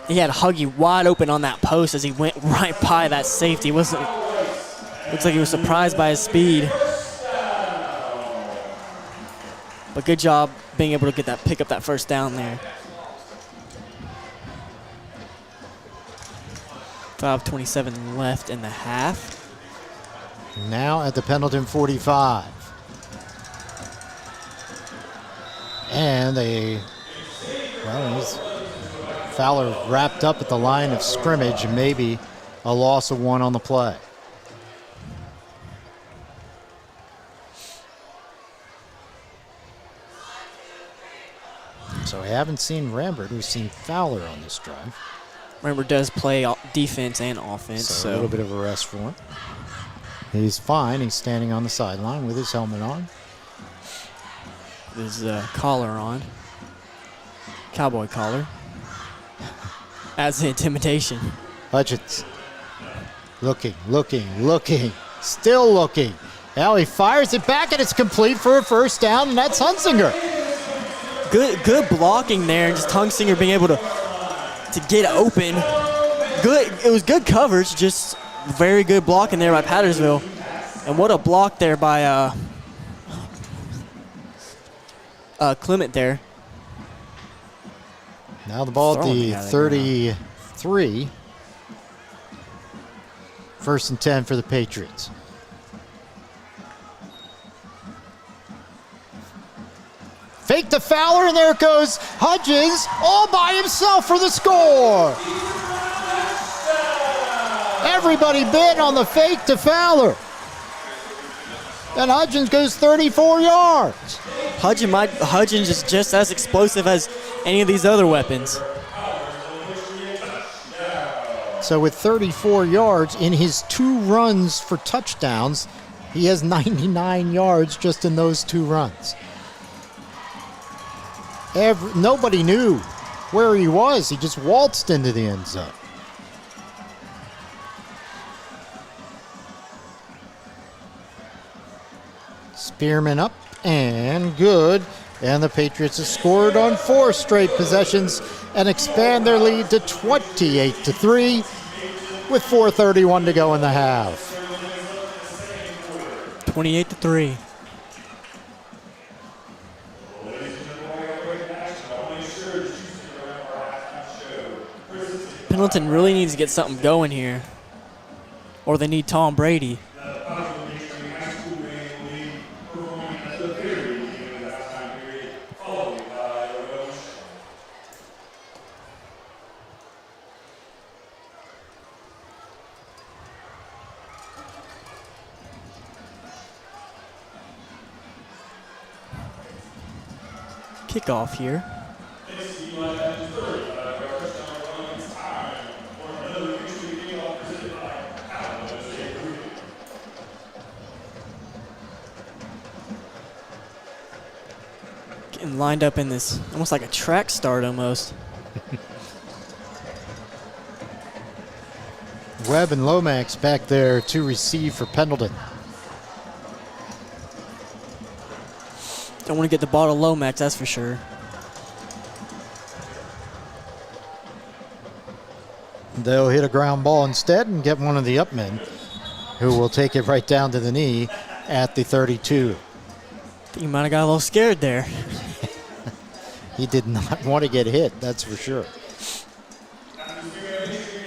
He had Huggy wide open on that post as he went right by that safety. Looks like he was surprised by his speed. But good job being able to pick up that first down there. 5:27 left in the half. Now at the Pendleton 45. And Fowler wrapped up at the line of scrimmage, and maybe a loss of 1 on the play. So we haven't seen Rambert, we've seen Fowler on this drive. Rambert does play defense and offense. So a little bit of a rest for him. He's fine. He's standing on the sideline with his helmet on. His collar on. Cowboy collar. Adds the intimidation. Hudgens. Looking. Still looking. Now he fires it back, and it's complete for a first down, and that's Hunsinger. Good blocking there, and just Hunsinger being able to get open. It was good coverage, just very good blocking there by Pattersville. And what a block there by Clement there. Now the ball at the 33. First and 10 for the Patriots. Fake to Fowler, and there goes Hudgens all by himself for the score. Everybody bid on the fake to Fowler. And Hudgens goes 34 yards. Hudgens is just as explosive as any of these other weapons. So with 34 yards in his 2 runs for touchdowns, he has 99 yards just in those 2 runs. Nobody knew where he was. He just waltzed into the end zone. Spearman up and good. And the Patriots have scored on 4 straight possessions and expand their lead to 28-3 with 4:31 to go in the half. 28-3. Pendleton really needs to get something going here, or they need Tom Brady. Kickoff here. Getting lined up in this, almost like a track start almost. Webb and Lomax back there to receive for Pendleton. Don't want to get the ball to Lomax, that's for sure. They'll hit a ground ball instead and get one of the up men, who will take it right down to the knee at the 32. I think he might have got a little scared there. He did not want to get hit, that's for sure.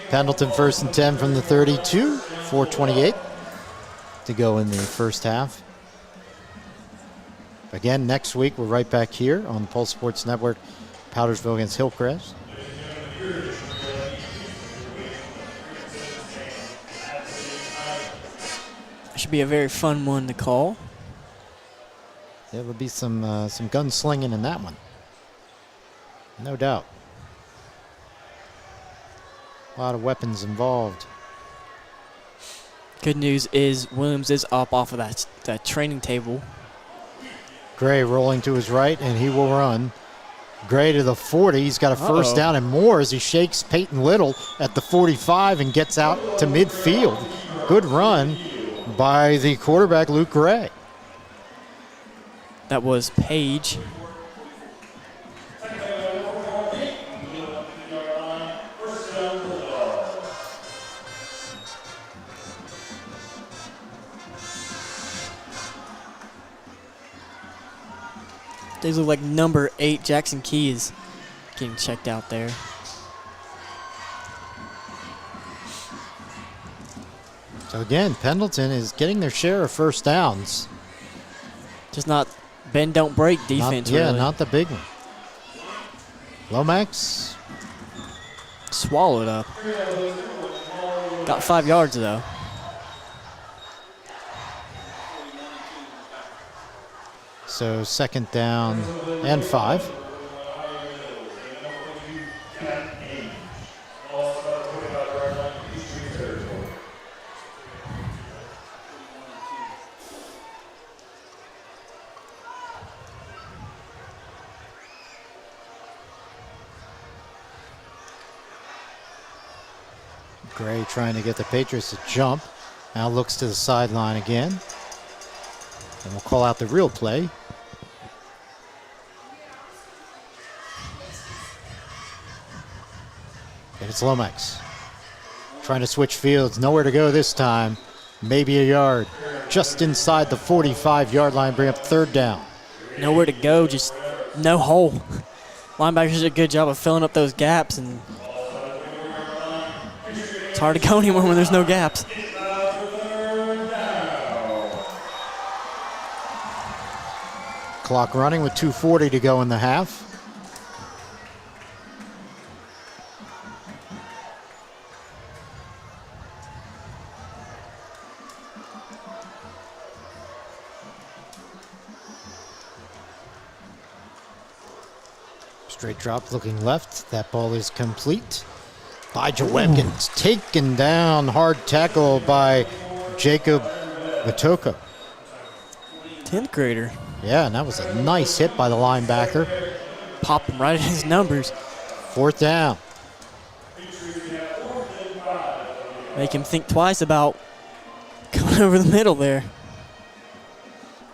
Pendleton first and 10 from the 32, 4:28 to go in the first half. Again, next week, we're right back here on the Pulse Sports Network, Powdersville against Hillcrest. Should be a very fun one to call. There will be some gunslinging in that one. No doubt. A lot of weapons involved. Good news is Williams is up off of that training table. Gray rolling to his right, and he will run. Gray to the 40. He's got a first down and more as he shakes Peyton Little at the 45 and gets out to midfield. Good run by the quarterback, Luke Gray. That was Page. They look like number 8, Jackson Key, is getting checked out there. So again, Pendleton is getting their share of first downs. Just not bend, don't break defense. Really. Not the big one. Lomax. Swallowed up. Got 5 yards, though. So second down and 5. Gray trying to get the Patriots to jump. Now looks to the sideline again. And we'll call out the real play. And it's Lomax. Trying to switch fields. Nowhere to go this time. Maybe a yard. Just inside the 45-yard line. Bring up third down. Nowhere to go. Just no hole. Linebackers did a good job of filling up those gaps, and it's hard to go anywhere when there's no gaps. Clock running with 2:40 to go in the half. Straight drop looking left. That ball is complete. Elijah Webb gets taken down. Hard tackle by Jacob Matoka. 10th grader. Yeah, and that was a nice hit by the linebacker. Popped him right in his numbers. Fourth down. Make him think twice about going over the middle there.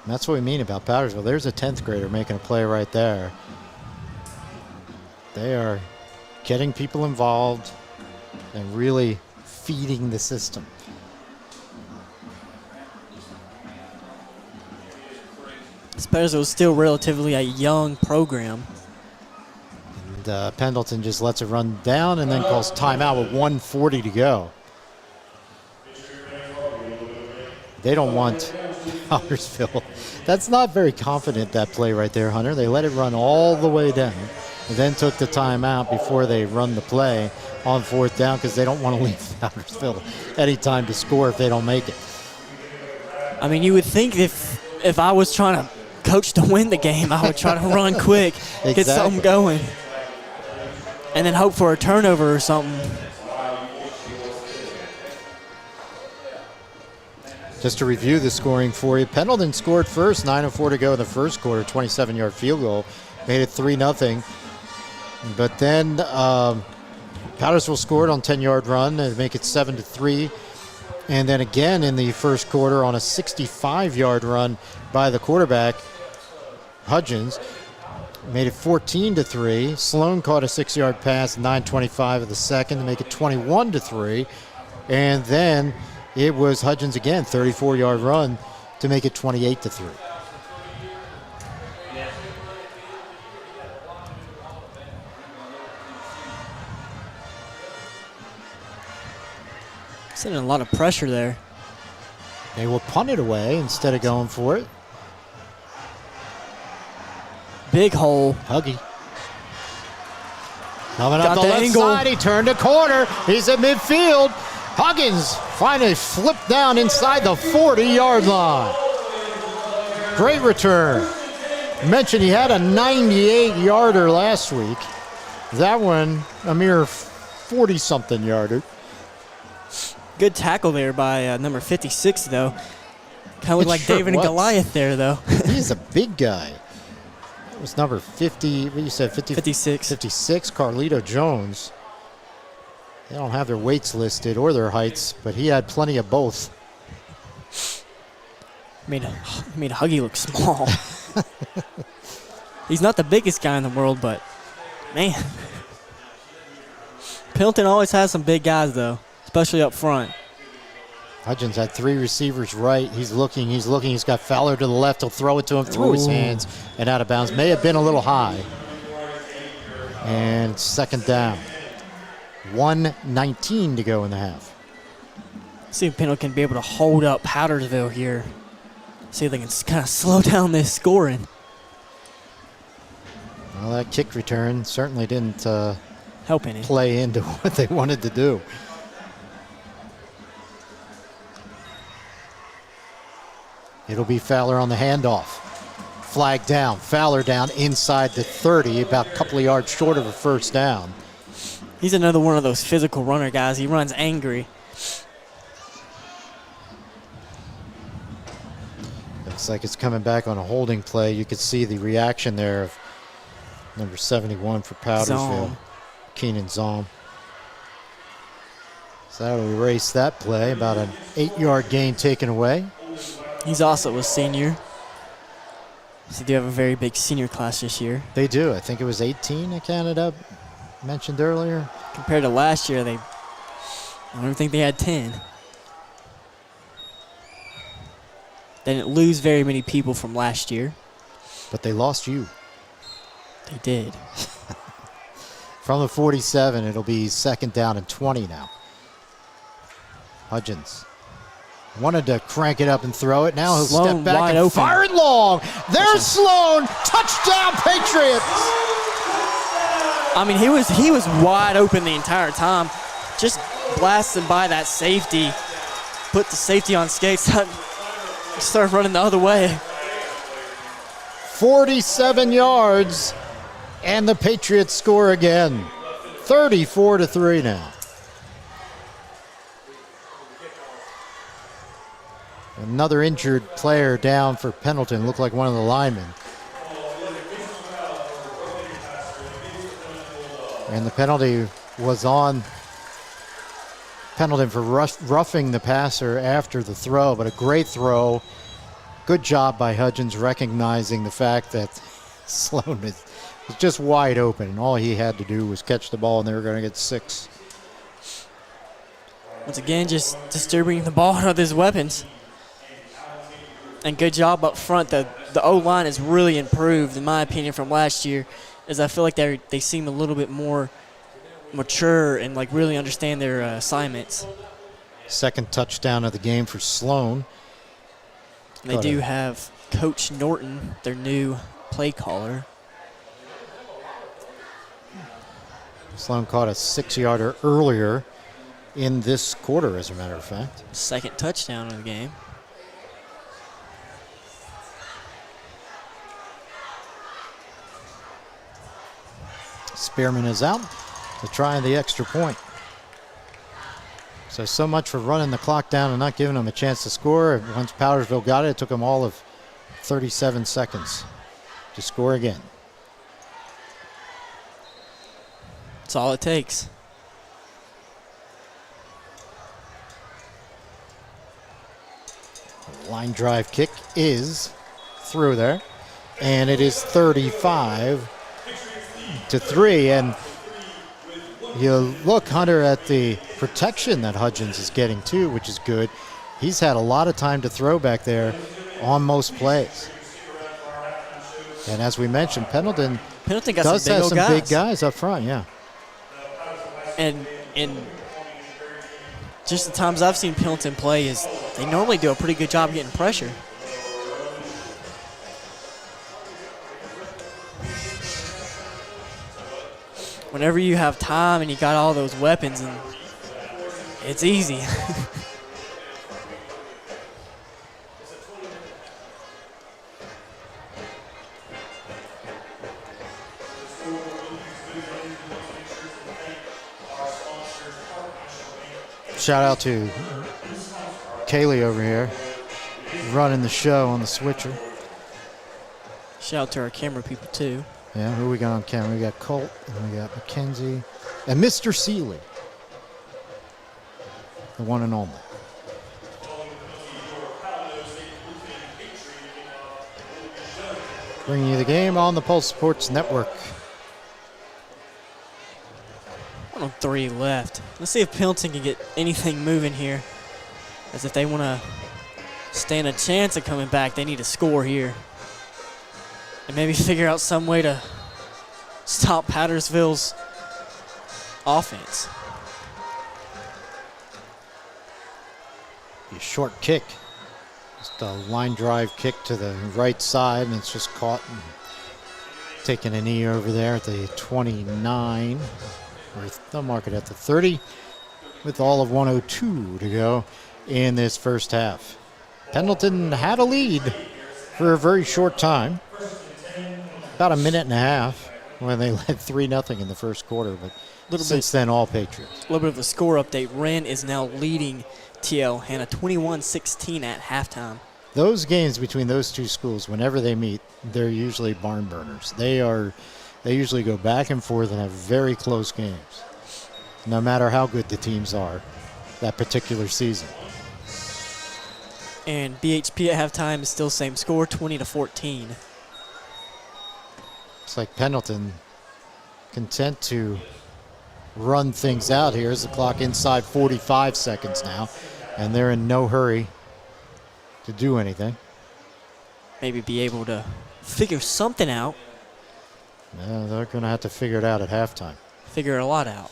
And that's what we mean about Powdersville. There's a 10th grader making a play right there. They are getting people involved and really feeding the system. Spearsville is still relatively a young program. And Pendleton just lets it run down and then calls timeout with 1:40 to go. They don't want Powdersville. That's not very confident, that play right there, Hunter. They let it run all the way down and then took the timeout before they run the play on fourth down because they don't want to leave Powdersville any time to score if they don't make it. I mean, you would think if I was trying to coach to win the game, I would try to run quick, get something going, and then hope for a turnover or something. Just to review the scoring for you, Pendleton scored first, 9:04 to go in the first quarter, 27-yard field goal, made it 3-0. But then Powdersville scored on 10-yard run and make it 7-3. And then again in the first quarter on a 65-yard run by the quarterback, Hudgens, made it 14-3. Sloan caught a 6-yard pass, 9:25 of the second to make it 21-3. And then it was Hudgens again, 34-yard run to make it 28-3. Sending a lot of pressure there. They will punt it away instead of going for it. Big hole. Huggy. Coming up Got the the left angle. side, he turned a corner. He's at midfield. Huggins finally flipped down inside the 40-yard line. Great return. Mentioned he had a 98-yarder last week. That one, a mere 40-something yarder. Good tackle there by number 56, though. Kind of looked like Sure David and was. Goliath there, though. He's a big guy. It was number 50, what you said, 56. 56, Carlito Jones. They don't have their weights listed or their heights, but he had plenty of both. Made Huggy look small. He's not the biggest guy in the world, but man. Pendleton always has some big guys, though, especially up front. Hudgens had 3 receivers right. He's looking. He's got Fowler to the left. He'll throw it to him through his hands and out of bounds. May have been a little high. And second down. 1:19 to go in the half. See if Pendleton can be able to hold up Powdersville here. See if they can kind of slow down this scoring. Well, that kick return certainly didn't Help any. play into what they wanted to do. It'll be Fowler on the handoff. Flag down. Fowler down inside the 30, about a couple of yards short of a first down. He's another one of those physical runner guys. He runs angry. Looks like it's coming back on a holding play. You could see the reaction there of number 71 for Powdersville, Zom. Keenan Zom. So that'll erase that play. About an 8-yard gain taken away. He's also a senior. So they do have a very big senior class this year. They do. I think it was 18 in Canada, mentioned earlier. Compared to last year, I don't even think they had 10. They didn't lose very many people from last year. But they lost you. They did. From the 47, it'll be second down and 20 now. Hudgens wanted to crank it up and throw it. Now he'll Sloan step back wide and open. fire it long. There's Sloan. Touchdown, Patriots. I mean, he was wide open the entire time. Just blasting by that safety. Put the safety on skates. Start running the other way. 47 yards, and the Patriots score again. 34-3 now. Another injured player down for Pendleton. Looked like one of the linemen. And the penalty was on Pendleton for roughing the passer after the throw, but a great throw. Good job by Hudgens recognizing the fact that Sloan was just wide open, and all he had to do was catch the ball, and they were going to get 6. Once again, just distributing the ball out of his weapons. And good job up front. The O-line has really improved, in my opinion, from last year, as I feel like they seem a little bit more mature and like really understand their assignments. Second touchdown of the game for Sloan. They do have Coach Norton, their new play caller. Sloan caught a 6-yarder earlier in this quarter, as a matter of fact. Second touchdown of the game. Spearman is out to try the extra point. So much for running the clock down and not giving them a chance to score. Once Powdersville got it, it took them all of 37 seconds to score again. That's all it takes. Line drive kick is through there, and it is 35-3. And you look, Hunter, at the protection that Hudgens is getting too, which is good. He's had a lot of time to throw back there on most plays. And as we mentioned, Pendleton got does some big have old some guys. big guys up front, yeah. And just the times I've seen Pendleton play is they normally do a pretty good job getting pressure. Whenever you have time and you got all those weapons, and it's easy. Shout out to Kaylee over here. running the show on the switcher. Shout out to our camera people, too. Yeah, who we got on camera? We got Colt, and we got Mackenzie, and Mr. Seeley, the one and only. Bringing you the game on the Pulse Sports Network. 1:03 left. Let's see if Pendleton can get anything moving here. As if they want to stand a chance of coming back, they need to score here. And maybe figure out some way to stop Pattersville's offense. A short kick. Just a line drive kick to the right side, and it's just caught and taking a knee over there at the 29. Or they'll mark it at the 30 with all of 1:02 to go in this first half. Pendleton had a lead for a very short time, about a minute and a half, when they led 3-0 in the first quarter, but since then all Patriots. A little bit of a score update. Wren is now leading TL Hanna 21-16 at halftime. Those games between those two schools, whenever they meet, they're usually barn burners. They usually go back and forth and have very close games, no matter how good the teams are that particular season. And BHP at halftime is still same score, 20-14. It's like Pendleton content to run things out here as the clock inside 45 seconds now, and they're in no hurry to do anything. Maybe be able to figure something out. Yeah, they're going to have to figure it out at halftime. Figure a lot out.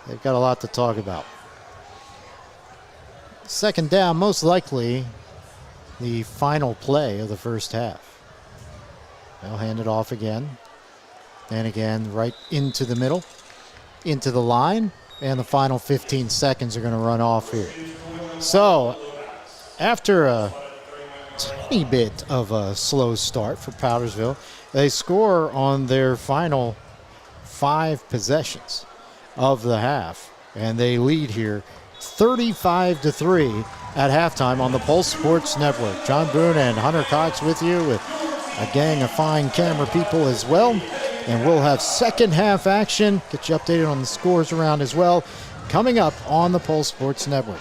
They've got a lot to talk about. Second down, most likely the final play of the first half. They'll hand it off again. And again, right into the middle, into the line, and the final 15 seconds are going to run off here. So, after a tiny bit of a slow start for Powdersville, they score on their final 5 possessions of the half, and they lead here 35-3 at halftime on the Pulse Sports Network. John Boone and Hunter Cox with you, with a gang of fine camera people as well. And we'll have second half action, get you updated on the scores around as well, coming up on the Pulse Sports Network.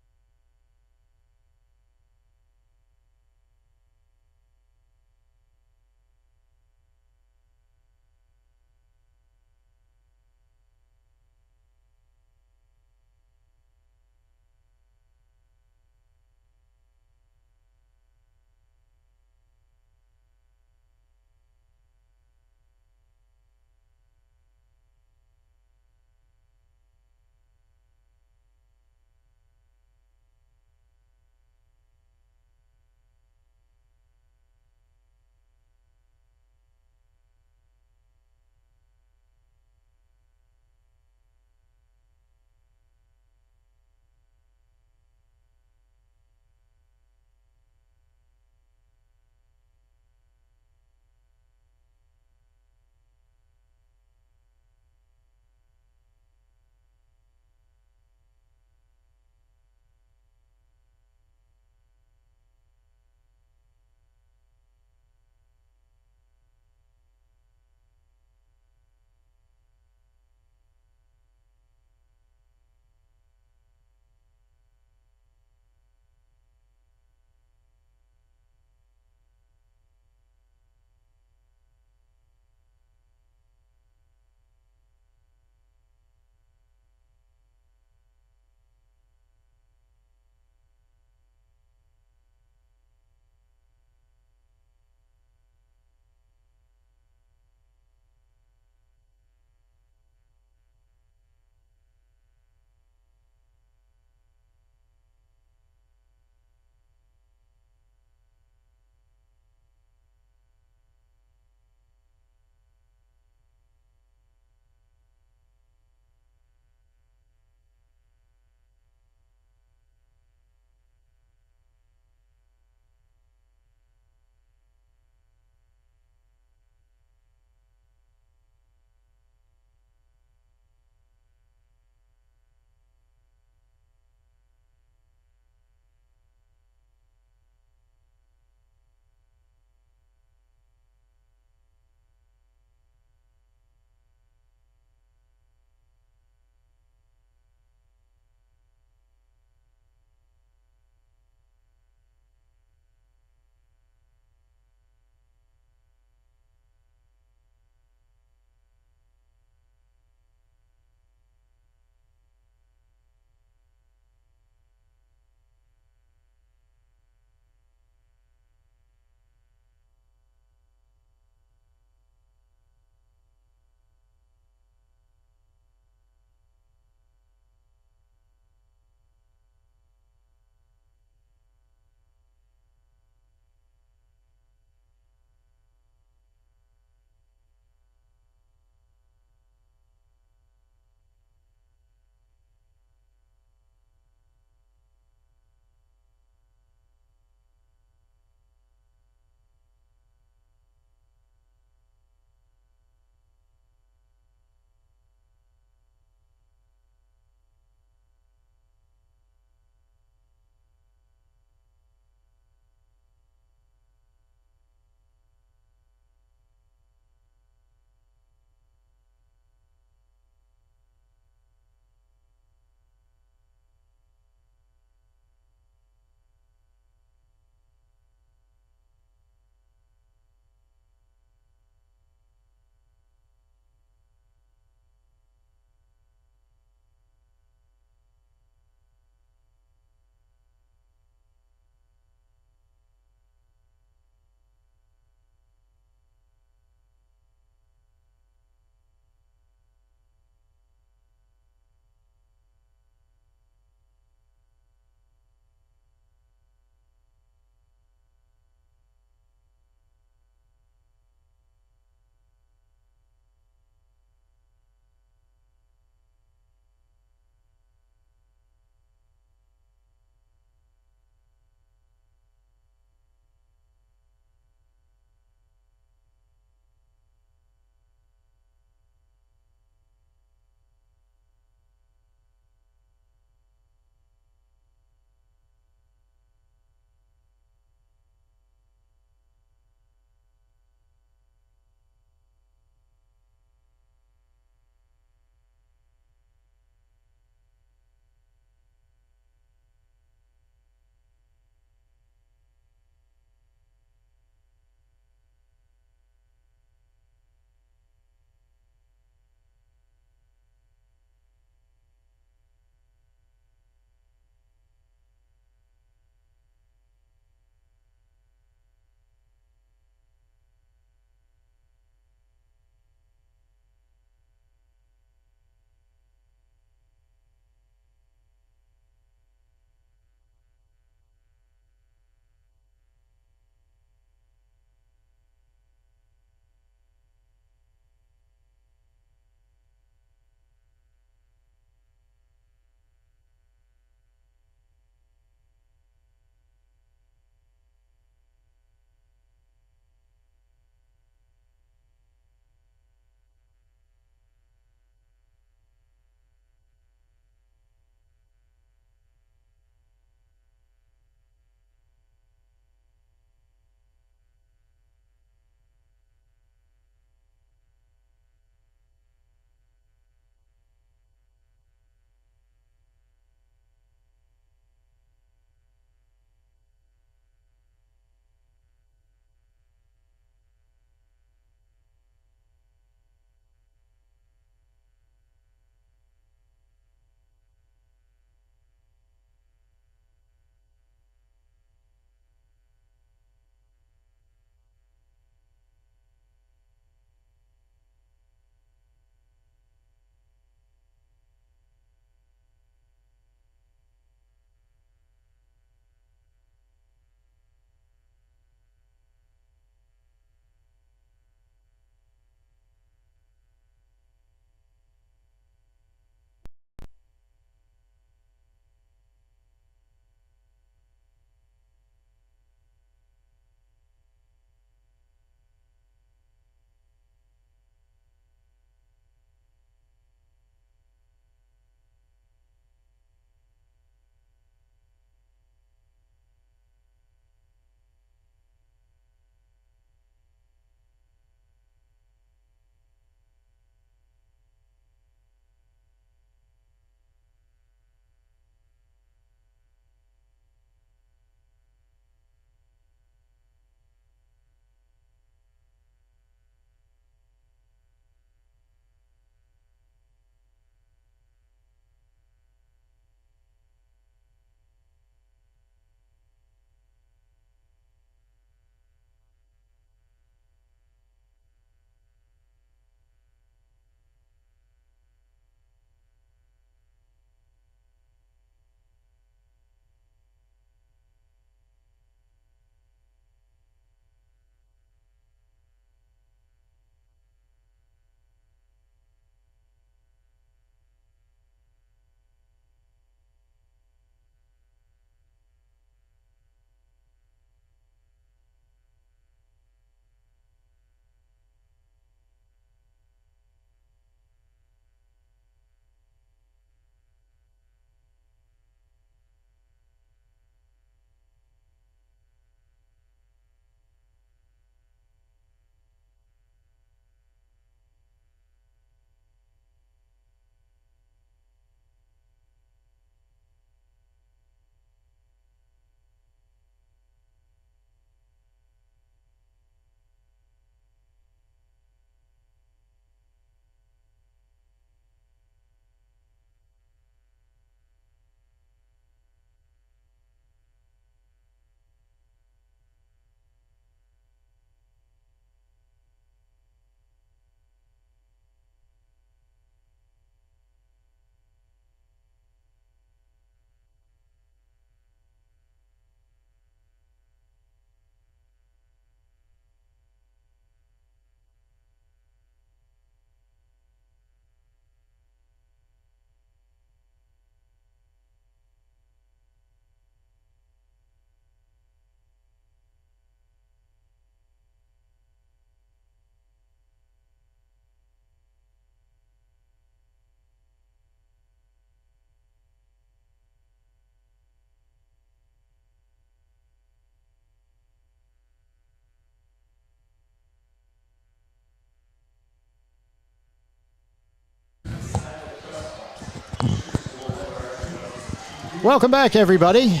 Welcome back, everybody.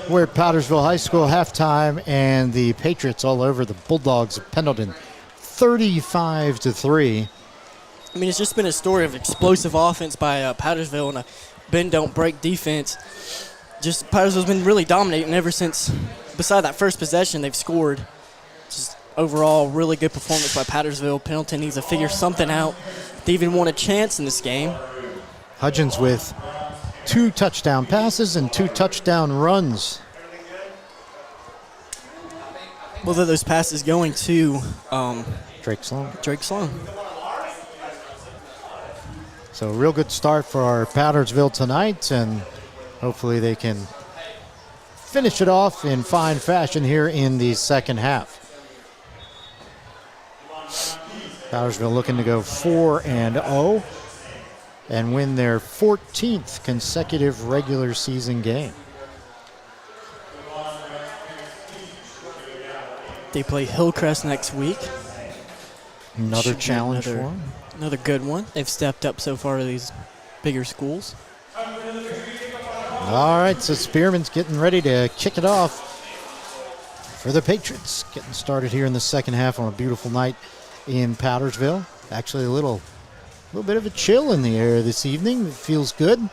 We're at Powdersville High School halftime, and the Patriots all over the Bulldogs of Pendleton, 35-3. I mean, it's just been a story of explosive offense by Powdersville and a bend-don't-break defense. Just Powdersville's been really dominating ever since. Beside that first possession, they've scored. Just overall, really good performance by Powdersville. Pendleton needs to figure something out. They even want a chance in this game. Hudgens with 2 touchdown passes and 2 touchdown runs. Both of those passes going to Drake Sloan. Drake Sloan. So a real good start for our Powdersville tonight, and hopefully they can finish it off in fine fashion here in the second half. Powdersville looking to go 4-0 and win their 14th consecutive regular season game. They play Hillcrest next week. Another Should be challenge for them. Another good one. They've stepped up so far to these bigger schools. All right, so Spearman's getting ready to kick it off for the Patriots. Getting started here in the second half on a beautiful night in Powdersville. Actually a little bit of a chill in the air this evening. It feels good.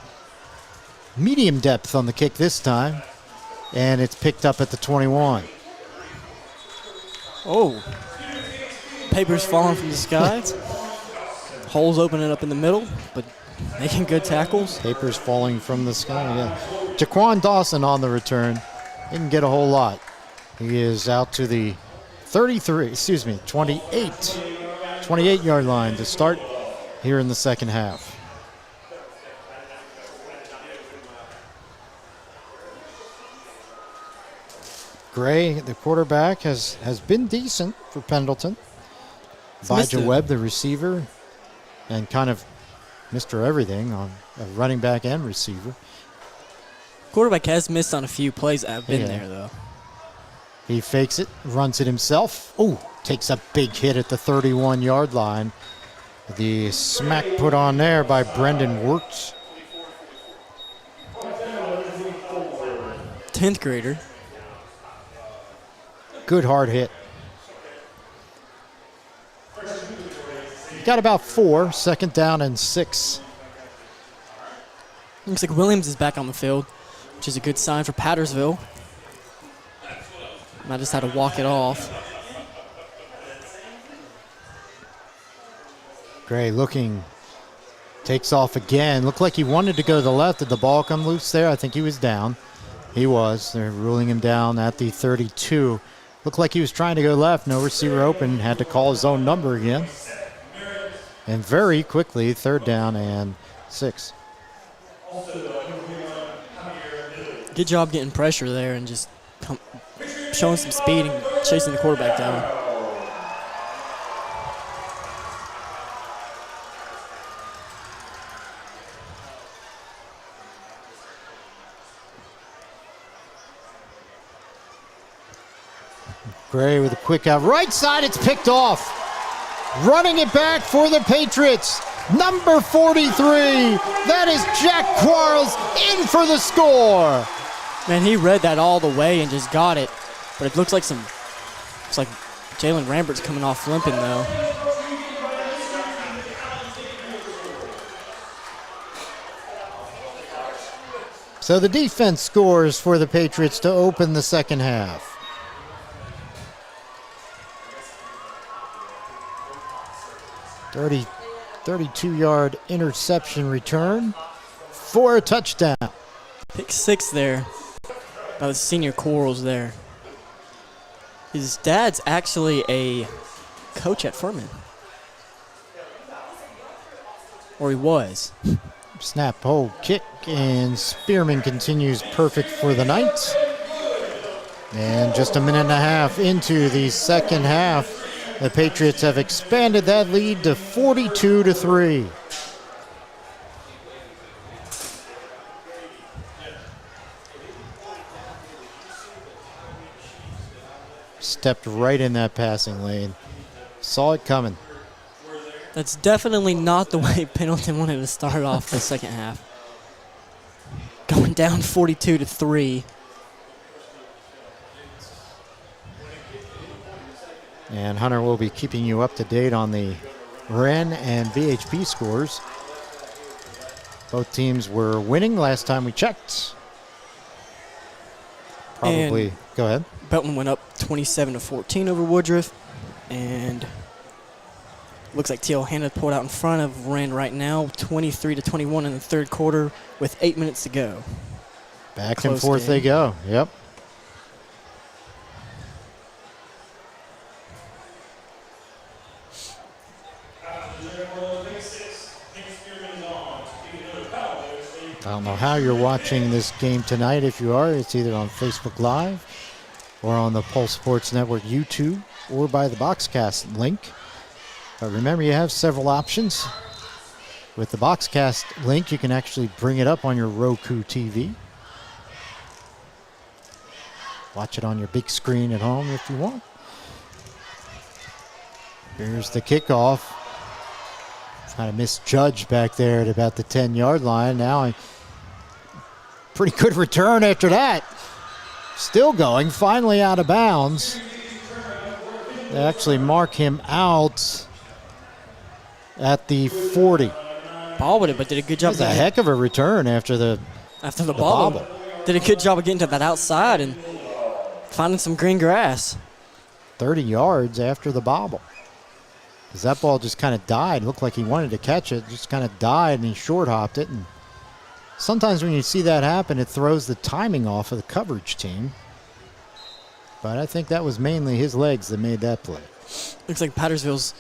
Medium depth on the kick this time, and it's picked up at the 21. Oh. Papers falling from the sky. Holes opening up in the middle, but making good tackles. Papers falling from the sky, yeah. Jaquan Dawson on the return. Didn't get a whole lot. He is out to the 28-yard line to start here in the second half. Gray, the quarterback, has been decent for Pendleton. Vijay Webb, the receiver, and kind of Mr. Everything on a running back and receiver. Quarterback has missed on a few plays that have been there, though. He fakes it, runs it himself. Oh, takes a big hit at the 31-yard line. The smack put on there by Brendan Wirtz. 10th grader. Good hard hit. Got about 4, second down and 6. Looks like Williams is back on the field, which is a good sign for Powdersville. I just had to walk it off. Gray looking, takes off again. Looked like he wanted to go to the left. Did the ball come loose there? I think he was down. He was. They're ruling him down at the 32. Looked like he was trying to go left. No receiver open. Had to call his own number again. And very quickly, third down and 6. Good job getting pressure there and just showing some speed and chasing the quarterback down. Gray with a quick out. Right side, it's picked off. Running it back for the Patriots. Number 43. That is Jack Quarles in for the score. Man, he read that all the way and just got it. But it looks like Jalen Rambert's coming off limping, though. So the defense scores for the Patriots to open the second half. – 32-yard interception return for a touchdown. Pick 6 there by the senior Quarles there. His dad's actually a coach at Furman. Or he was. Snap, hold, kick, and Spearman continues perfect for the night. And just a minute and a half into the second half, the Patriots have expanded that lead to 42-3. Stepped right in that passing lane. Saw it coming. That's definitely not the way Pendleton wanted to start off the second half. going down 42-3. And Hunter will be keeping you up to date on the Wren and BHP scores. Both teams were winning last time we checked. Probably, go ahead. Belton went up 27-14 over Woodruff, and looks like TL Hanna pulled out in front of Wren right now, 23-21 in the third quarter with 8 minutes to go. Back Close and forth game. they go. Yep. I don't know how you're watching this game tonight. If you are, it's either on Facebook Live or on the Pulse Sports Network YouTube or by the Boxcast link. But remember, you have several options. With the Boxcast link, you can actually bring it up on your Roku TV. Watch it on your big screen at home if you want. Here's the kickoff. Kind of misjudged back there at about the 10-yard line. Now a pretty good return after that. Still going, finally out of bounds. They actually mark him out at the 40. Bobbled it, but did a good That job. was a heck of a return after the bobble. bobble. Did a good job of getting to that outside and finding some green grass. 30 yards after the bobble. Because that ball just kind of died. Looked like he wanted to catch it. Just kind of died, and he short hopped it. And sometimes when you see that happen, it throws the timing off of the coverage team. But I think that was mainly his legs that made that play. Looks like Pattersville's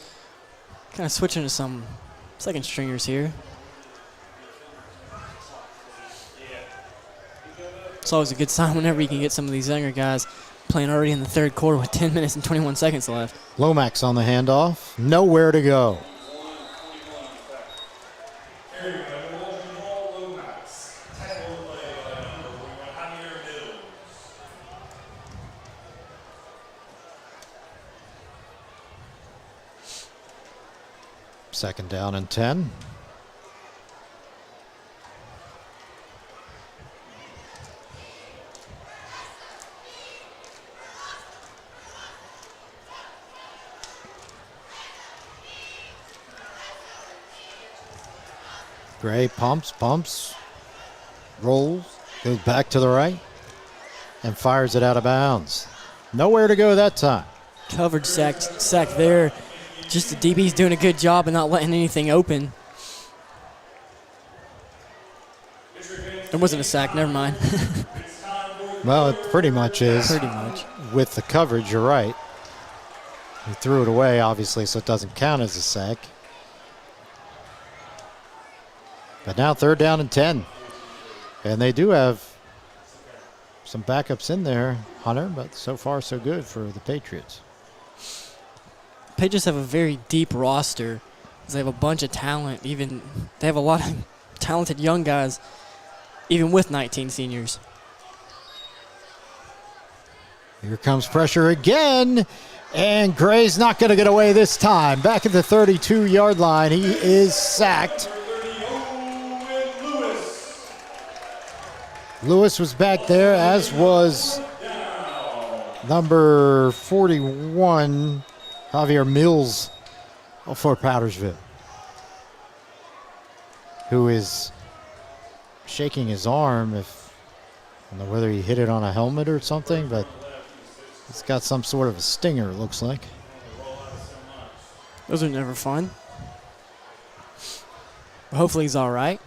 kind of switching to some second stringers here. It's always a good sign whenever you can get some of these younger guys playing already in the third quarter with 10 minutes and 21 seconds left. Lomax on the handoff. Nowhere to go. Second down and 10. Gray pumps, rolls, goes back to the right, and fires it out of bounds. Nowhere to go that time. Coverage sack there. Just the DB's doing a good job of not letting anything open. It wasn't a sack, never mind. Well, it pretty much is. Pretty much. With the coverage, you're right. He threw it away, obviously, so it doesn't count as a sack. But now third down and 10. And they do have some backups in there, Hunter, but so far so good for the Patriots. Patriots have a very deep roster. They have a bunch of talent. They have a lot of talented young guys, even with 19 seniors. Here comes pressure again, and Gray's not going to get away this time. Back at the 32-yard line, he is sacked. Lewis was back there, as was number 41, Javier Mills for Powdersville, who is shaking his arm. I don't know whether he hit it on a helmet or something, but it's got some sort of a stinger, it looks like. Those are never fun. But hopefully he's all right.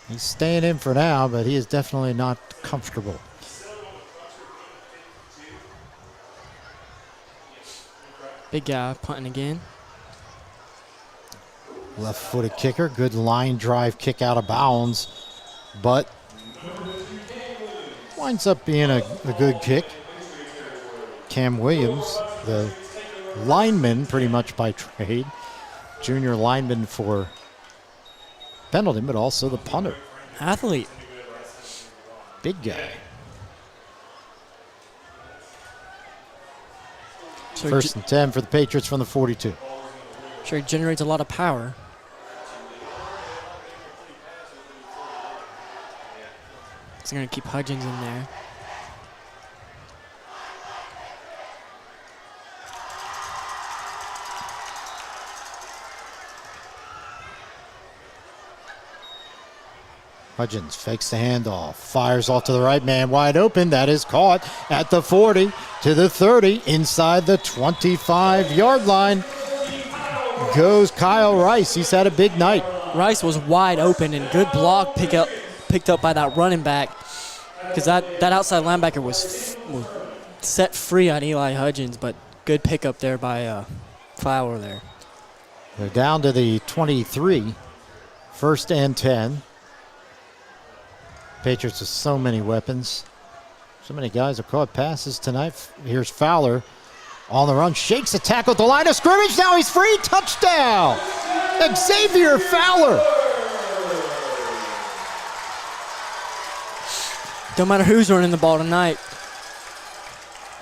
He's staying in for now, but he is definitely not comfortable. Big guy punting again. Left-footed kicker, good line drive kick out of bounds, but winds up being a good kick. Cam Williams, the lineman pretty much by trade, junior lineman for Pendleton, but also the punter. Athlete. Big guy. So First and 10 for the Patriots from the 42. Sure, he generates a lot of power. So they're going to keep Hudgens in there. Hudgens fakes the handoff, fires off to the right, man wide open. That is caught at the 40 to the 30, inside the 25-yard line. Goes Kyle Rice. He's had a big night. Rice was wide open, and good block picked up by that running back, because that outside linebacker was set free on Eli Hudgens, but good pickup there by Fowler there. They're down to the 23, 1st and 10. Patriots with so many weapons. So many guys have caught passes tonight. Here's Fowler on the run, shakes a tackle at the line of scrimmage. Now he's free. Touchdown! Xavier Fowler. Don't matter who's running the ball tonight.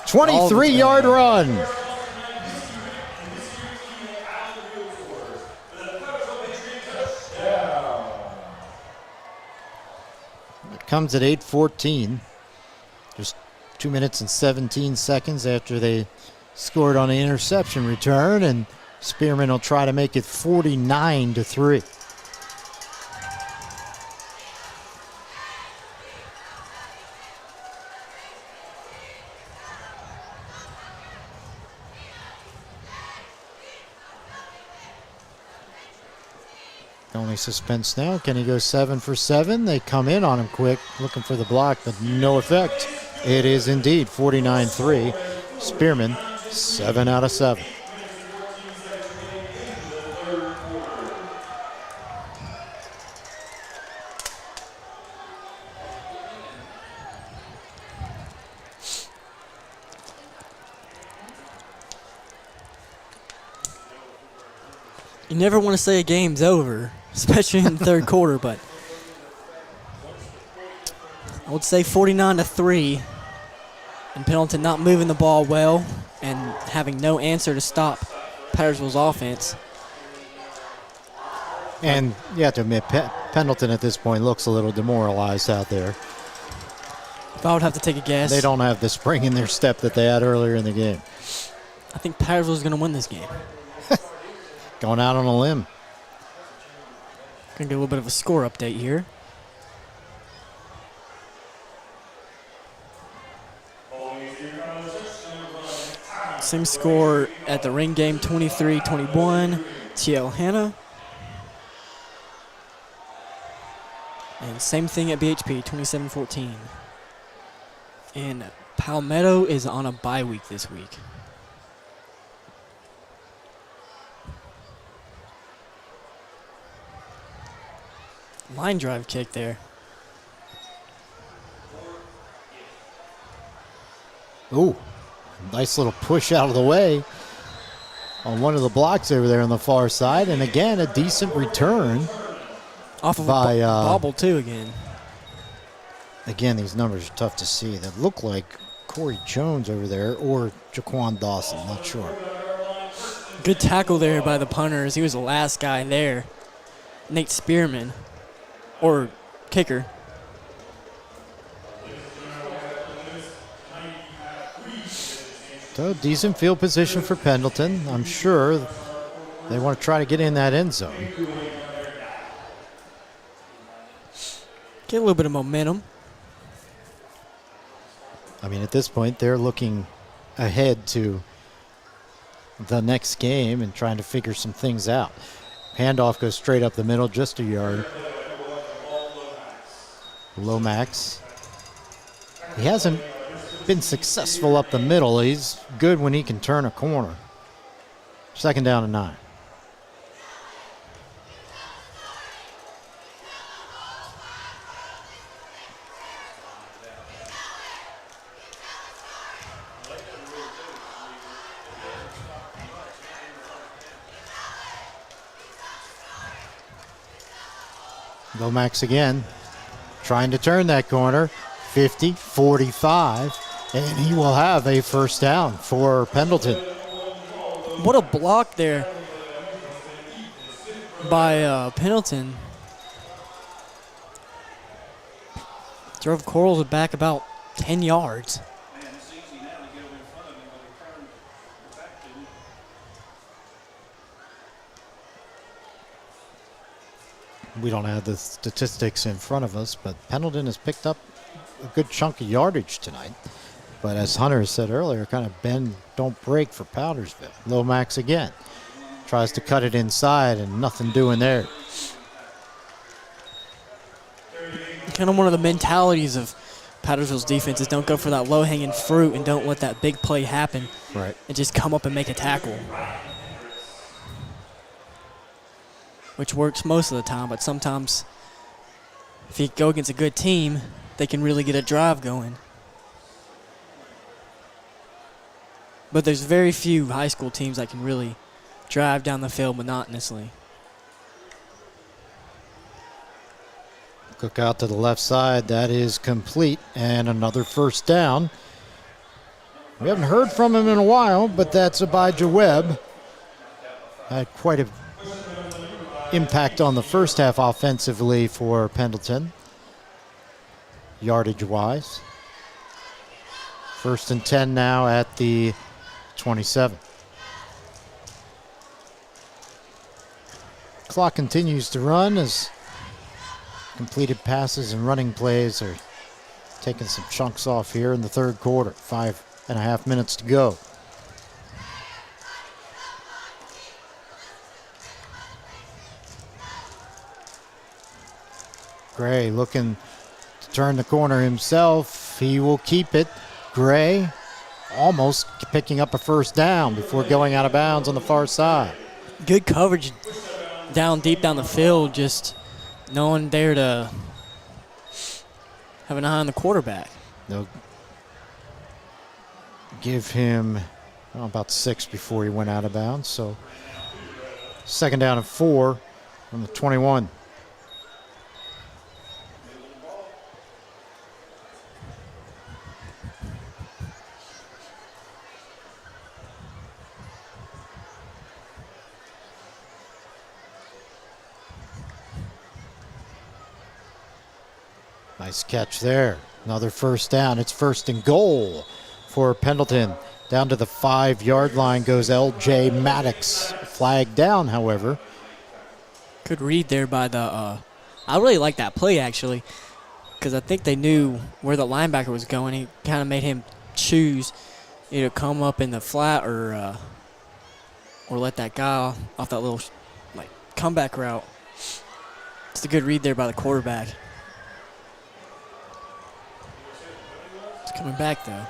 23-yard run. Comes at 8:14, just 2 minutes and 17 seconds after they scored on the interception return, and Spearman will try to make it 49-3. Only suspense now. Can he go 7 for 7? They come in on him quick, looking for the block, but no effect. It is indeed 49-3. Spearman, 7 out of 7. You never want to say a game's over, especially in the third quarter, but I would say 49-3, and Pendleton not moving the ball well and having no answer to stop Pattersville's offense. And you have to admit, Pendleton at this point looks a little demoralized out there. If I would have to take a guess, They don't have the spring in their step that they had earlier in the game. I think Pattersville's going to win this game. Going out on a limb. Going to get a little bit of a score update here. Same score at the ring game, 23-21, TL Hanna. And same thing at BHP, 27-14. And Palmetto is on a bye week this week. Line drive kick there. Ooh, nice little push out of the way on one of the blocks over there on the far side. And again, a decent return. Off of by, a bobble, too, again. Again, these numbers are tough to see. That look like Corey Jones over there or Jaquan Dawson, not sure. Good tackle there by the punters. He was the last guy there. Nate Spearman, or kicker. So decent field position for Pendleton. I'm sure they want to try to get in that end zone. Get a little bit of momentum. I mean, at this point, they're looking ahead to the next game and trying to figure some things out. Handoff goes straight up the middle, just a yard. Lomax. He hasn't been successful up the middle. He's good when he can turn a corner. 2nd down and 9. Lomax again, trying to turn that corner. 50, 45, and he will have a 1st down for Pendleton. What a block there by Pendleton. Drove Corals back about 10 yards. We don't have the statistics in front of us, but Pendleton has picked up a good chunk of yardage tonight. But as Hunter said earlier, kind of bend, don't break for Powdersville. Lomax again. Tries to cut it inside and nothing doing there. Kind of one of the mentalities of Powdersville's defense is don't go for that low-hanging fruit and don't let that big play happen. Right. And just come up and make a tackle. Which works most of the time, but sometimes if you go against a good team, they can really get a drive going. But there's very few high school teams that can really drive down the field monotonously. Cook out to the left side. That is complete. And another first down. We haven't heard from him in a while, but that's Abijah Webb. Had quite a impact on the first half offensively for Pendleton, yardage-wise. 1st and 10 now at the 27. Clock continues to run as completed passes and running plays are taking some chunks off here in the third quarter. 5.5 minutes to go. Gray looking to turn the corner himself. He will keep it. Gray almost picking up a first down before going out of bounds on the far side. Good coverage deep down the field, just no one there to have an eye on the quarterback. They'll give him about 6 before he went out of bounds. So 2nd down and 4 from the 21. Nice catch there. Another first down. It's 1st and goal for Pendleton. Down to the 5-yard line goes L.J. Maddox. Flag down, however. Good read there by the I really like that play, actually, because I think they knew where the linebacker was going. He kind of made him choose either come up in the flat or let that guy off that little comeback route. It's a good read there by the quarterback. It's coming back, though.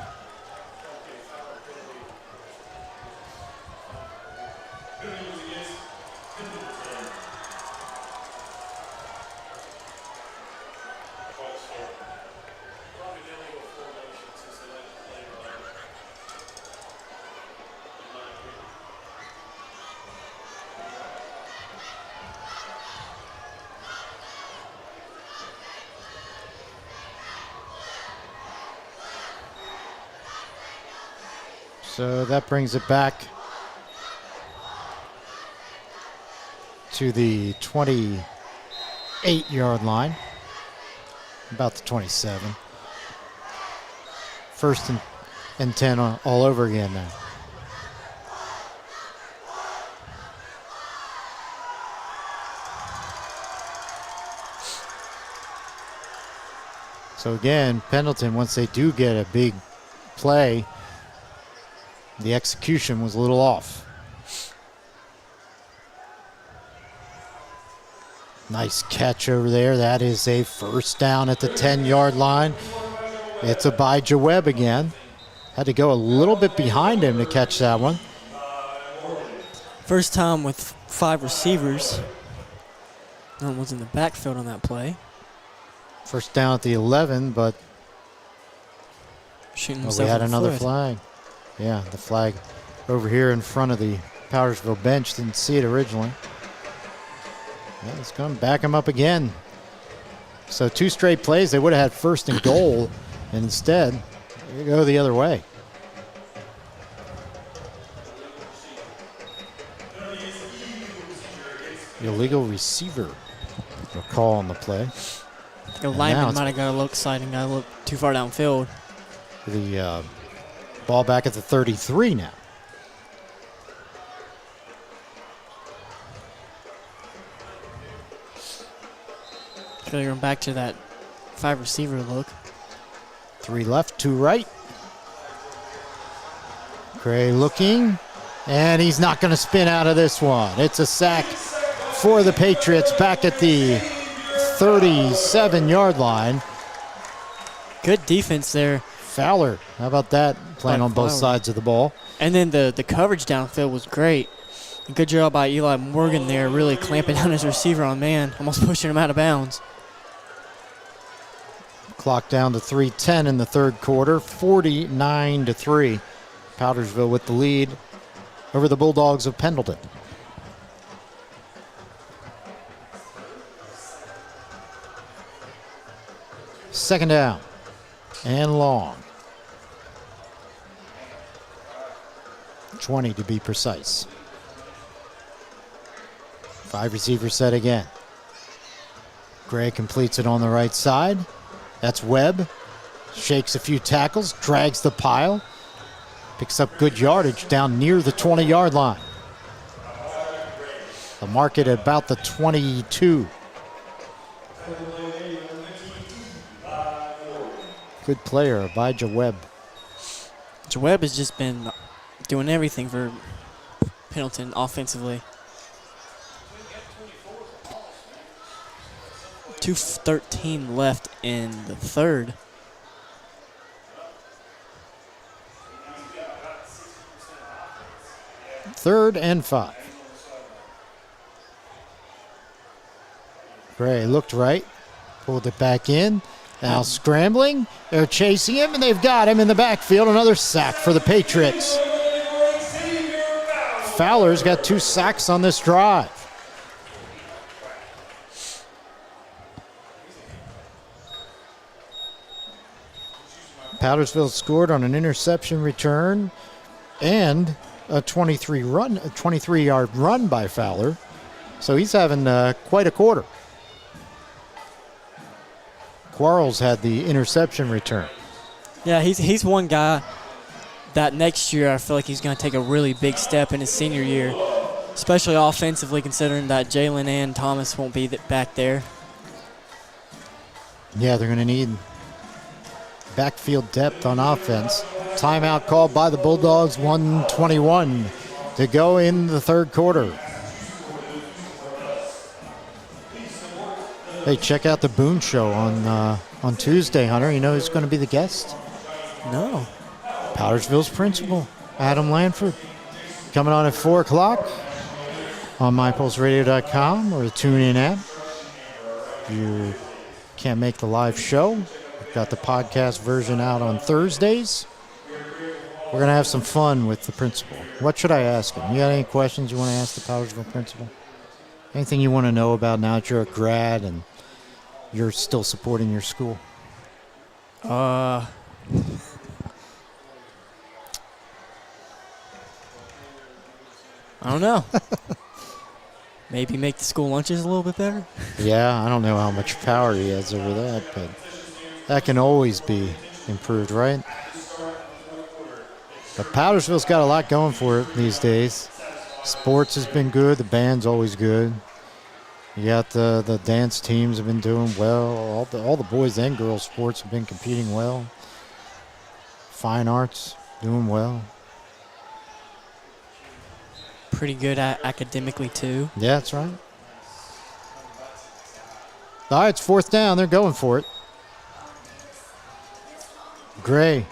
So that brings it back to the 28-yard line, about the 27. 1st and 10 all over again now. So again, Pendleton, once they do get a big play, the execution was a little off. Nice catch over there. That is a first down at the 10-yard line. It's Abijah Webb again. Had to go a little bit behind him to catch that one. First time with 5 receivers. No one was in the backfield on that play. First down at the 11, but Shooting we had another flag. Yeah, the flag over here in front of the Powdersville bench. Didn't see it originally. Yeah, it's going to back him up again. So 2 straight plays, they would have had 1st and goal. And instead, they go the other way. Illegal receiver, a call on the play. The now lineman it's- might have got a little excited, got a little too far downfield. The ball back at the 33 now. They're going back to that 5 receiver look. 3 left, 2 right. Gray looking, and he's not going to spin out of this one. It's a sack for the Patriots back at the 37-yard line. Good defense there. Fowler, how about that? Playing By on both Fowler. sides of the ball. And then the coverage downfield was great. Good job by Eli Morgan there, really clamping down his receiver on man, almost pushing him out of bounds. Clock down to 3:10 in the third quarter, 49-3. Powdersville with the lead over the Bulldogs of Pendleton. Second down and long. 20 to be precise. 5 receiver set again. Gray completes it on the right side. That's Webb. Shakes a few tackles, drags the pile. Picks up good yardage down near the 20-yard line. The mark at about the 22. Good player, Abijah Webb. Webb has just been doing everything for Pendleton offensively. 2:13 left in the third. Third and 5. Gray looked right, pulled it back in. Now scrambling, they're chasing him, and they've got him in the backfield. Another sack for the Patriots. Fowler's got 2 sacks on this drive. Powdersville scored on an interception return and a 23-yard run by Fowler. So he's having quite a quarter. Quarles had the interception return. Yeah, he's one guy that next year I feel like he's going to take a really big step in his senior year, especially offensively considering that Jalen and Thomas won't be back there. Yeah, they're going to need backfield depth on offense. Timeout called by the Bulldogs, 1:21 to go in the third quarter. Hey, check out the Boone Show on Tuesday, Hunter. You know who's going to be the guest? No. Powdersville's principal, Adam Lanford. Coming on at 4 o'clock on mypulseradio.com or the TuneIn app. If you can't make the live show, we've got the podcast version out on Thursdays. We're going to have some fun with the principal. What should I ask him? You got any questions you want to ask the Powdersville principal? Anything you want to know about now that you're a grad and you're still supporting your school? I don't know. Maybe make the school lunches a little bit better. Yeah, I don't know how much power he has over that, but that can always be improved, right? But Powdersville's got a lot going for it these days. Sports has been good. The band's always good. You got the dance teams have been doing well. All the boys and girls sports have been competing well. Fine arts doing well. Pretty good academically too. Yeah, that's right. All right, it's 4th down. They're going for it. Gray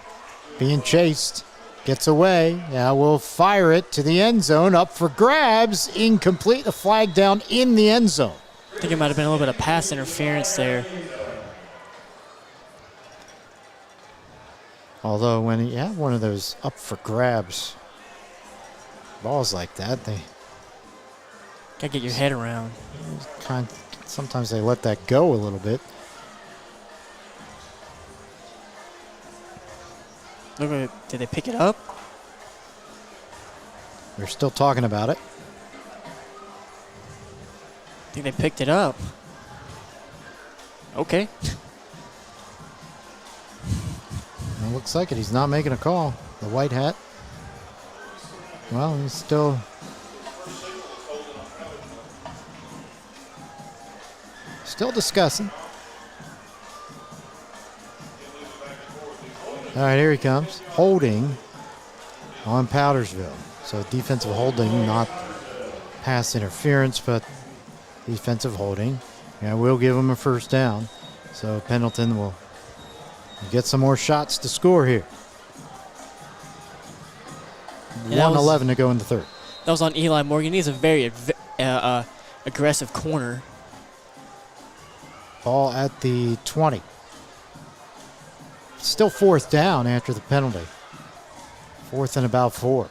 being chased. Gets away. Now we'll fire it to the end zone. Up for grabs. Incomplete. A flag down in the end zone. I think it might have been a little bit of pass interference there. Although when you have one of those up for grabs balls like that, they Gotta get your head around. sometimes they let that go a little bit. Look at it. Did they pick it up? They're still talking about it. I think they picked it up. Okay. looks like it. He's not making a call. The white hat. Well, he's still discussing. All right, here he comes. Holding on Powdersville. So defensive holding, not pass interference, but defensive holding. And we'll give him a first down. So Pendleton will get some more shots to score here. Yeah, 1:11 to go in the third. That was on Eli Morgan. He's a very aggressive corner. Ball at the 20. Still fourth down after the penalty. 4th and about 4.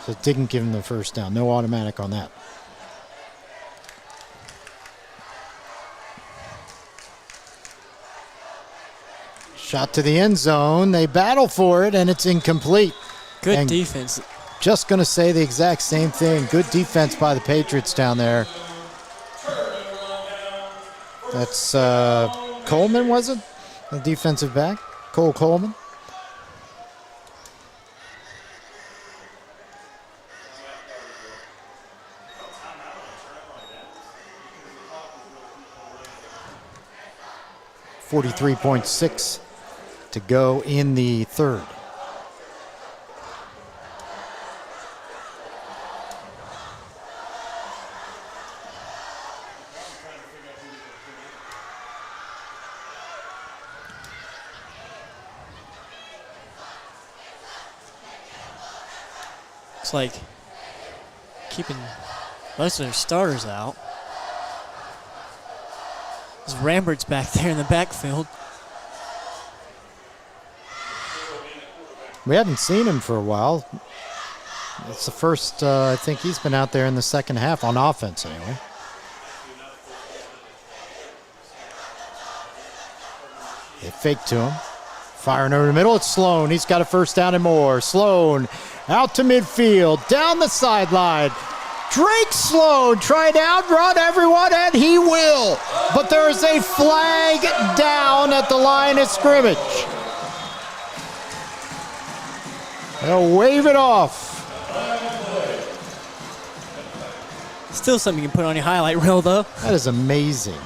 So it didn't give him the first down. No automatic on that. Shot to the end zone. They battle for it, and it's incomplete. Good And defense. just going to say the exact same thing. Good defense by the Patriots down there. That's Coleman, was it? The defensive back, Cole Coleman. .6 to go in the third. Looks like keeping most of their starters out. There's Rambert's back there in the backfield. We haven't seen him for a while. It's the first, I think he's been out there in the second half on offense anyway. They fake to him. Firing over the middle, it's Sloan. He's got a first down and more. Sloan out to midfield, down the sideline. Drake Sloan trying to outrun everyone, and he will. But there is a flag down at the line of scrimmage. They'll wave it off. Still something you can put on your highlight reel, though. That is amazing.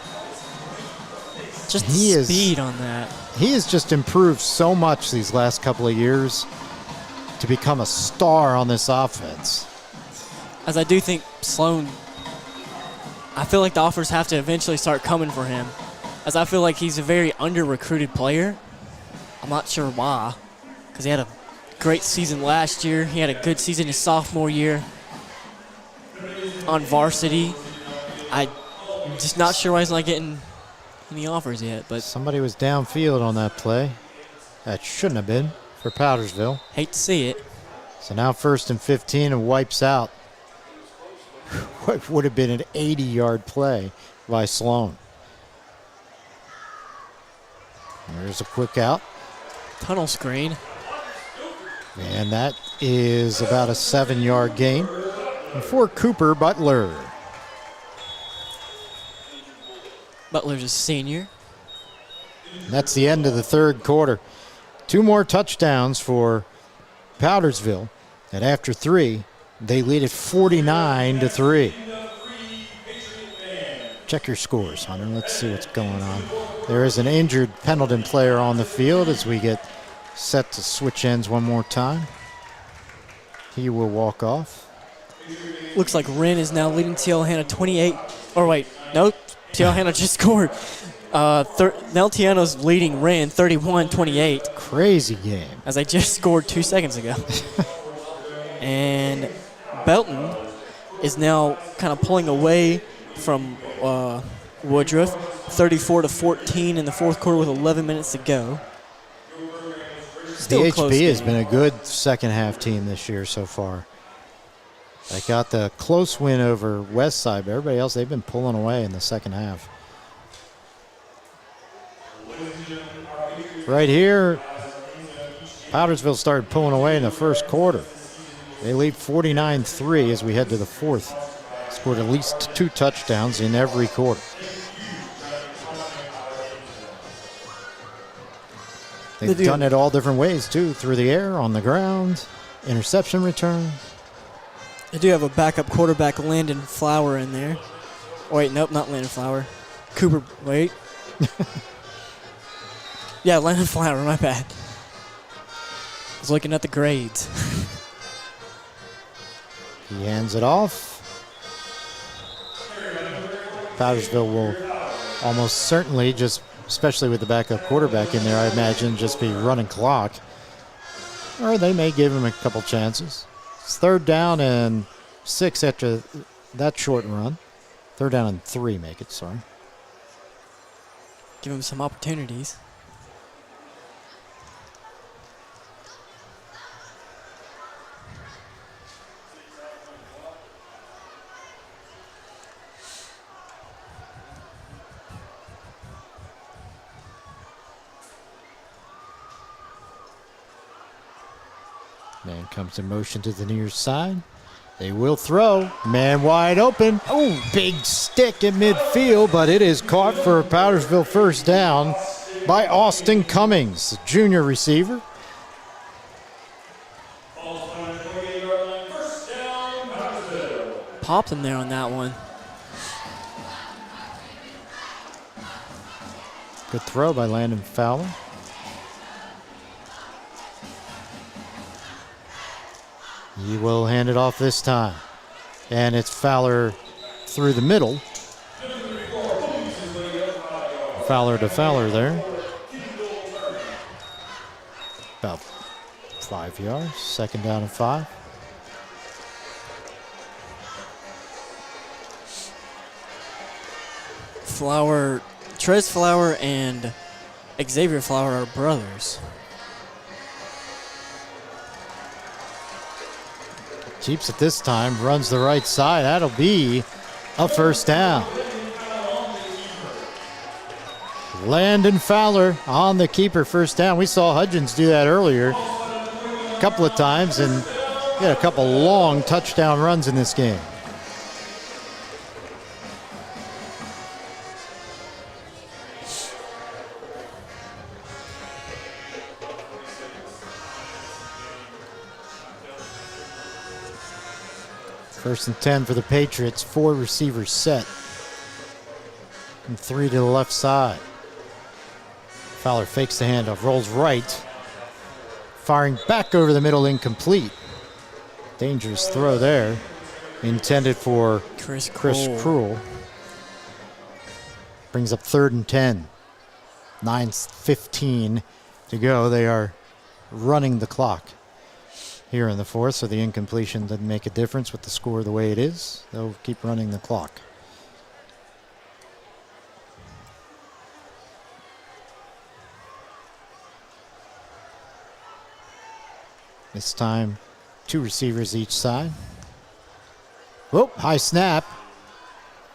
Just He the is- speed on that. He has just improved so much these last couple of years to become a star on this offense. As I do think Sloan, I feel like the offers have to eventually start coming for him. As I feel like he's a very under-recruited player. I'm not sure why. Because he had a great season last year. He had a good season his sophomore year on varsity. I'm just not sure why he's not getting any offers yet. But Somebody was downfield on that play. That shouldn't have been for Powdersville. hate to see it. So now 1st and 15 and wipes out what would have been an 80-yard play by Sloan. There's a quick out. Tunnel screen. And that is about a 7-yard gain for Cooper Butler. Butler's a senior. That's the end of the third quarter. 2 more touchdowns for Powdersville. And after 3, they lead it 49-3. Check your scores, Hunter. Let's see what's going on. There is an injured Pendleton player on the field as we get set to switch ends one more time. He will walk off. Looks like Wren is now leading TL Hanna 28. Or wait, no, TL Hanna just scored. Nel Tiano's leading Wren 31-28 Crazy game. as I just scored 2 seconds ago. And Belton is now kind of pulling away from Woodruff, 34-14 in the fourth quarter with 11 minutes to go. Still The a close HB has game. been a good second half team this year so far. They got the close win over Westside, but everybody else, they've been pulling away in the second half. Right here, Powdersville started pulling away in the first quarter. They lead 49-3 as we head to the fourth. Scored at least 2 touchdowns in every quarter. They've do. done it all different ways, too, through the air, on the ground, interception return. They do have a backup quarterback, Landon Flower, in there. Oh, wait, nope, not Landon Flower. Cooper, wait. Yeah, Landon Flower, my bad. I was looking at the grades. He hands it off. Powdersville will almost certainly just, especially with the backup quarterback in there, I imagine just be running clock. Or they may give him a couple chances. It's 3rd down and 6 after that short run. 3rd down and 3, make it, sorry. Give him some opportunities. Man comes in motion to the near side. They will throw. Man wide open. Oh, big stick in midfield, but it is caught for a Powdersville first down by Austin Cummings, junior receiver. Popped him there on that one. Good throw by Landon Fowler. He will hand it off this time. And it's Fowler through the middle. Fowler to Fowler there. About 5 yards. 2nd down and 5. Flower, Trez Flower and Xavier Flower are brothers. Keeps it this time, runs the right side. That'll be a first down. Landon Fowler on the keeper, first down. We saw Hudgens do that earlier a couple of times, and he had a couple long touchdown runs in this game. First and 10 for the Patriots. 4 receivers set. And 3 to the left side. Fowler fakes the handoff, rolls right. Firing back over the middle, incomplete. Dangerous throw there. Intended for Chris Krull. Brings up 3rd and 10. 9:15 to go. They are running the clock here in the 4th, so the incompletion doesn't make a difference with the score the way it is. They'll keep running the clock. This time, 2 receivers each side. Whoa, high snap.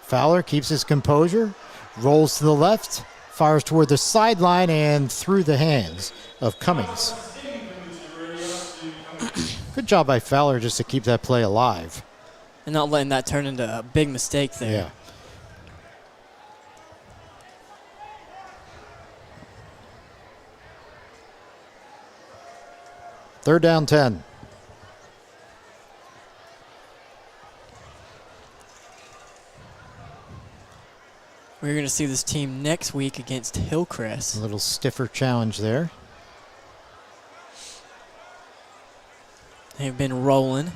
Fowler keeps his composure, rolls to the left, fires toward the sideline and through the hands of Cummings. Good job by Fowler just to keep that play alive. And not letting that turn into a big mistake there. Yeah. Third down 10. We're going to see this team next week against Hillcrest. A little stiffer challenge there. They've been rolling.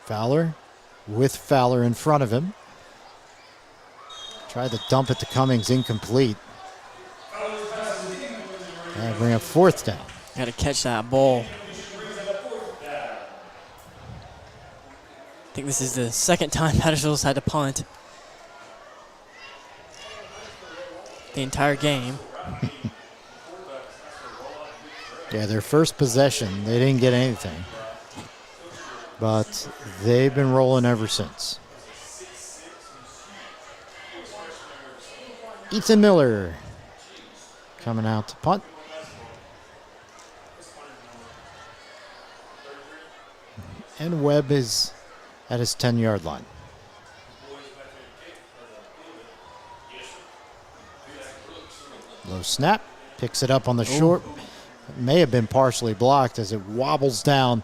Fowler with Fowler in front of him. Tried to dump it to Cummings, incomplete. And bring up 4th down. Got to catch that ball. I think this is the 2nd time Pattersville's had to punt the entire game. Yeah, their first possession, they didn't get anything. But they've been rolling ever since. Ethan Miller coming out to punt. And Webb is at his 10-yard line. Low snap. Picks it up on the short. May have been partially blocked as it wobbles down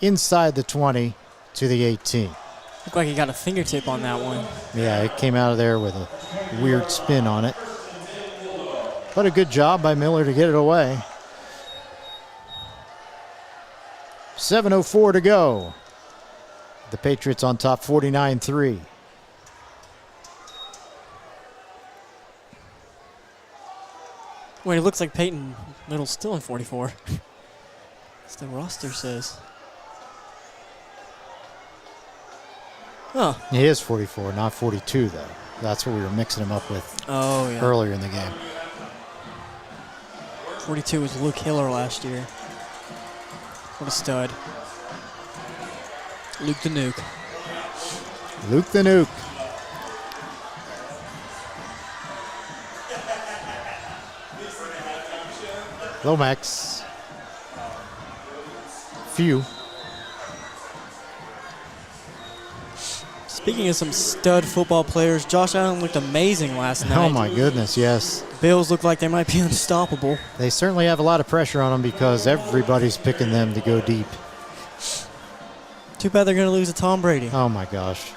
inside the 20 to the 18. Looked like he got a fingertip on that one. Yeah, it came out of there with a weird spin on it. But a good job by Miller to get it away. 7:04 to go. The Patriots on top 49-3. Wait, it looks like Peyton Little's still in 44. That's the roster says. Huh. He is 44, not 42, though. That's what we were mixing him up with earlier in the game. 42 was Luke Hiller last year. What a stud. Luke the Nuke. Luke the Nuke. Lomax. Few. Speaking of some stud football players, Josh Allen looked amazing last night. Oh my goodness, yes. Bills look like they might be unstoppable. They certainly have a lot of pressure on them because everybody's picking them to go deep. Too bad they're going to lose to Tom Brady. Oh my gosh.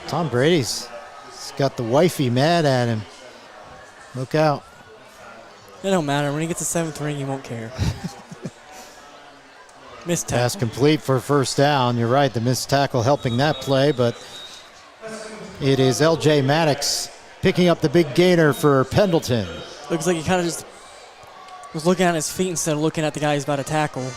Tom Brady's got the wifey mad at him. Look out. It don't matter. When he gets a 7th ring, he won't care. Missed tackle. Pass complete for first down. You're right, the missed tackle helping that play, but it is L.J. Maddox picking up the big gainer for Pendleton. Looks like he kind of just was looking at his feet instead of looking at the guy he's about to tackle.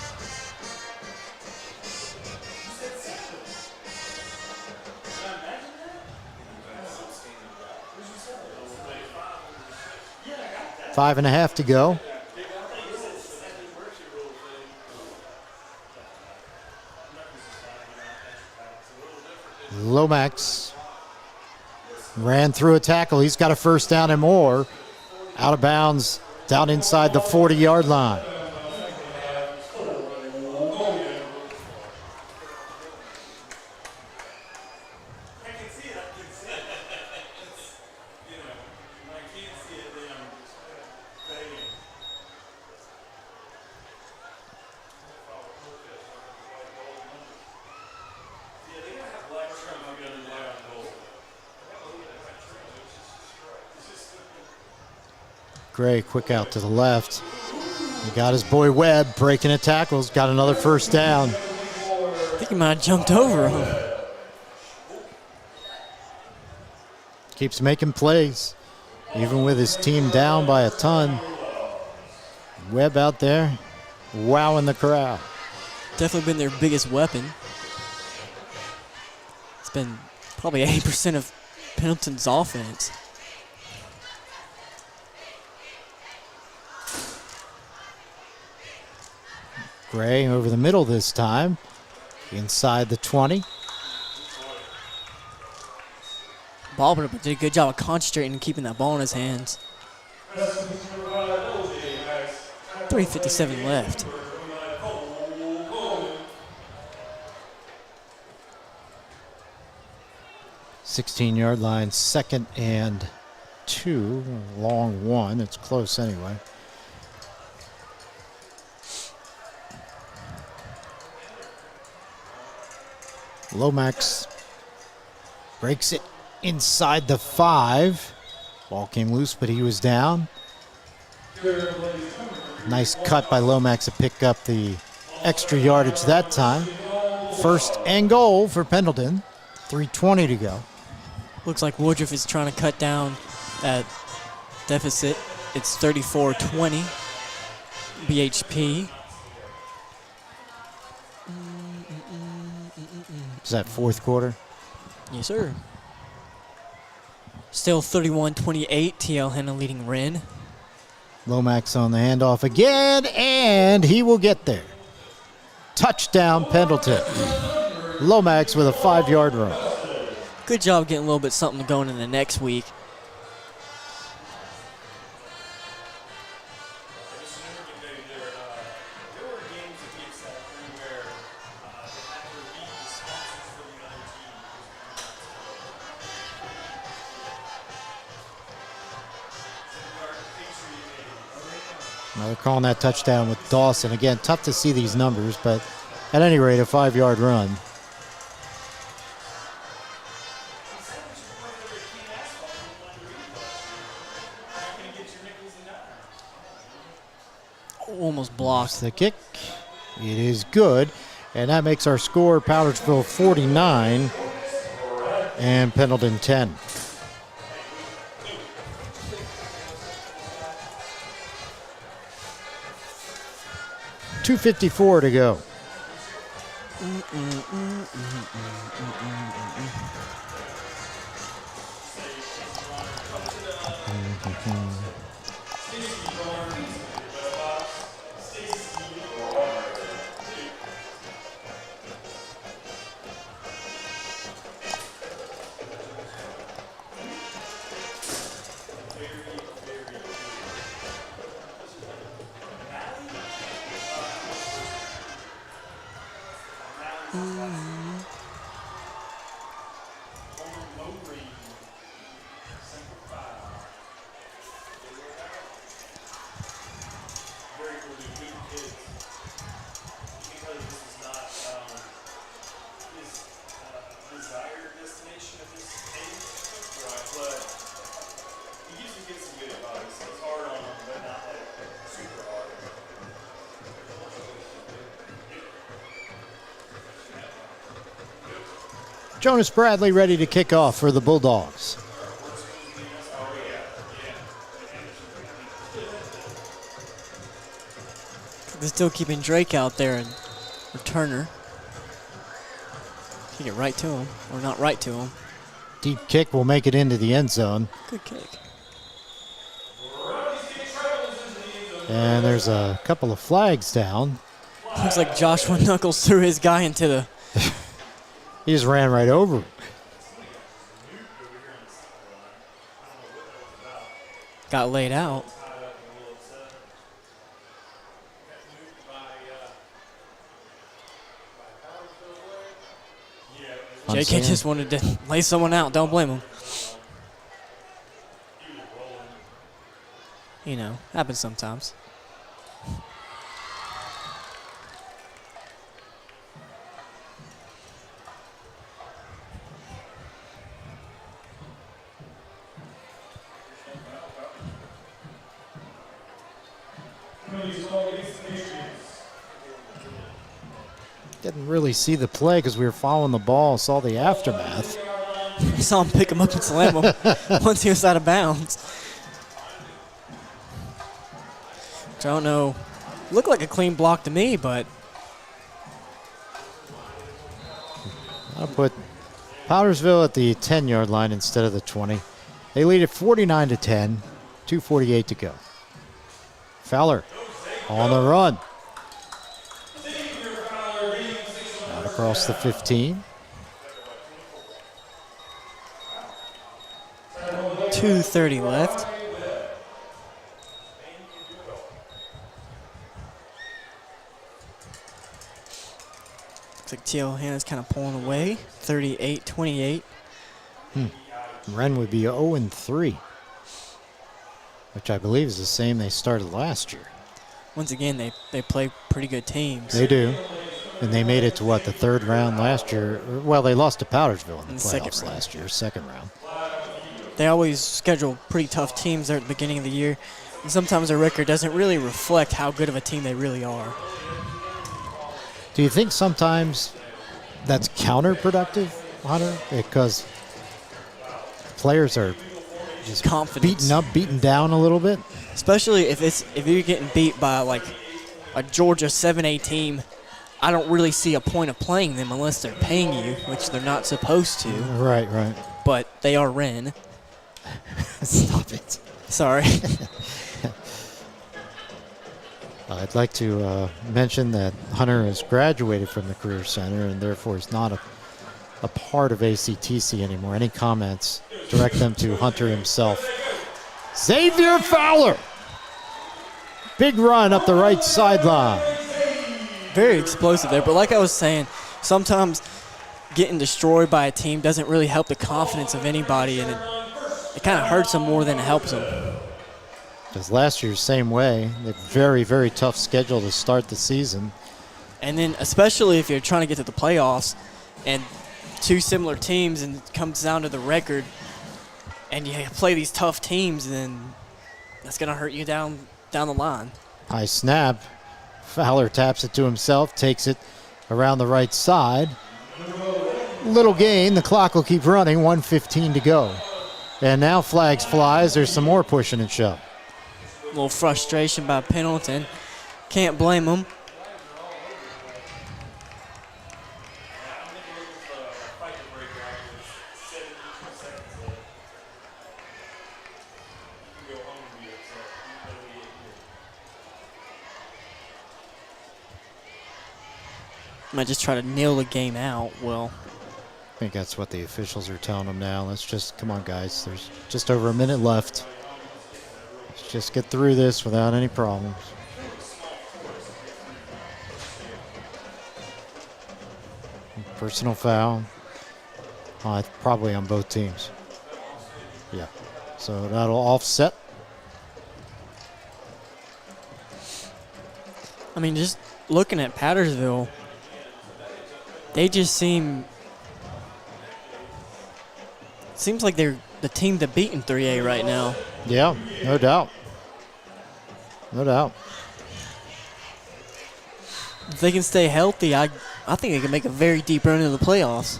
Five and a half to go. Lomax ran through a tackle. He's got a first down and more. Out of bounds, down inside the 40-yard line. Gray quick out to the left. He got his boy Webb breaking a tackle. He's got another first down. I think he might have jumped over him. Keeps making plays, even with his team down by a ton. Webb out there, wowing the crowd. Definitely been their biggest weapon. It's been probably 80% of Pendleton's offense. Gray over the middle this time, inside the 20. Ballman did a good job of concentrating and keeping that ball in his hands. 3:57 left. .16-yard line, 2nd and 2, long one. It's close anyway. Lomax breaks it inside the 5. Ball came loose, but he was down. Nice cut by Lomax to pick up the extra yardage that time. 1st and goal for Pendleton. 3:20 to go. Looks like Woodruff is trying to cut down that deficit. It's 34-20. BHP. Is that 4th quarter? Yes, sir. Still 31-28. TL Henna leading Wren. Lomax on the handoff again, and he will get there. Touchdown, Pendleton. Lomax with a 5-yard run. Good job getting a little bit something going in the next week. Now they're calling that touchdown with Dawson. Again, tough to see these numbers, but at any rate, a 5-yard run. Almost blocked. The kick. It is good. And that makes our score Powdersville 49 and Pendleton 10. .254 to go. Jonas Bradley ready to kick off for the Bulldogs. They're still keeping Drake out there and returner. Kick it right to him, or not right to him. Deep kick will make it into the end zone. Good kick. And there's a couple of flags down. Looks like Joshua Knuckles threw his guy into the... He just ran right over him. Got laid out. JK just wanted to lay someone out. Don't blame him. You know, happens sometimes. Didn't really see the play because we were following the ball, saw the aftermath. I saw him pick him up and slam him once he was out of bounds. Which I don't know. Looked like a clean block to me, but I'll put Powdersville at the 10-yard line instead of the 20. They lead at 49-10, 2:48 to go. Fowler on the run. Out across the 15. 2:30 left. Looks like T.L. Hannah's kind of pulling away. 38-28. Wren would be 0-3, which I believe is the same they started last year. Once again, they play pretty good teams. They do. And they made it to, what, the third round last year? Well, they lost to Powdersville in the playoffs last year, second round. They always schedule pretty tough teams there at the beginning of the year. And sometimes their record doesn't really reflect how good of a team they really are. Do you think sometimes that's counterproductive, Hunter? Because players are just beaten down a little bit? Especially if you're getting beat by like a Georgia 7A team. I don't really see a point of playing them unless they're paying you, which they're not supposed to. Right. But they are Wren. Stop it. Sorry. I'd like to mention that Hunter has graduated from the Career Center and therefore is not a part of ACTC anymore. Any comments, direct them to Hunter himself. Xavier Fowler. Big run up the right sideline. Very explosive there, but like I was saying, sometimes getting destroyed by a team doesn't really help the confidence of anybody, and it kind of hurts them more than it helps them. Because last year, same way. They had a very, very tough schedule to start the season. And then especially if you're trying to get to the playoffs and two similar teams and it comes down to the record and you play these tough teams, then that's going to hurt you down the line. High snap. Fowler taps it to himself, takes it around the right side. Little gain. The clock will keep running. 1:15 to go. And now flags flies. There's some more pushing and shove. A little frustration by Pendleton. Can't blame him. Might just try to nail the game out. Well, I think that's what the officials are telling them now. Let's just, come on, guys. There's just over a minute left. Let's just get through this without any problems. Personal foul. Probably on both teams. Yeah. So that'll offset. I mean, just looking at Pattersville, they just seems like they're the team to beat in 3A right now. Yeah, no doubt. No doubt. If they can stay healthy, I think they can make a very deep run into the playoffs.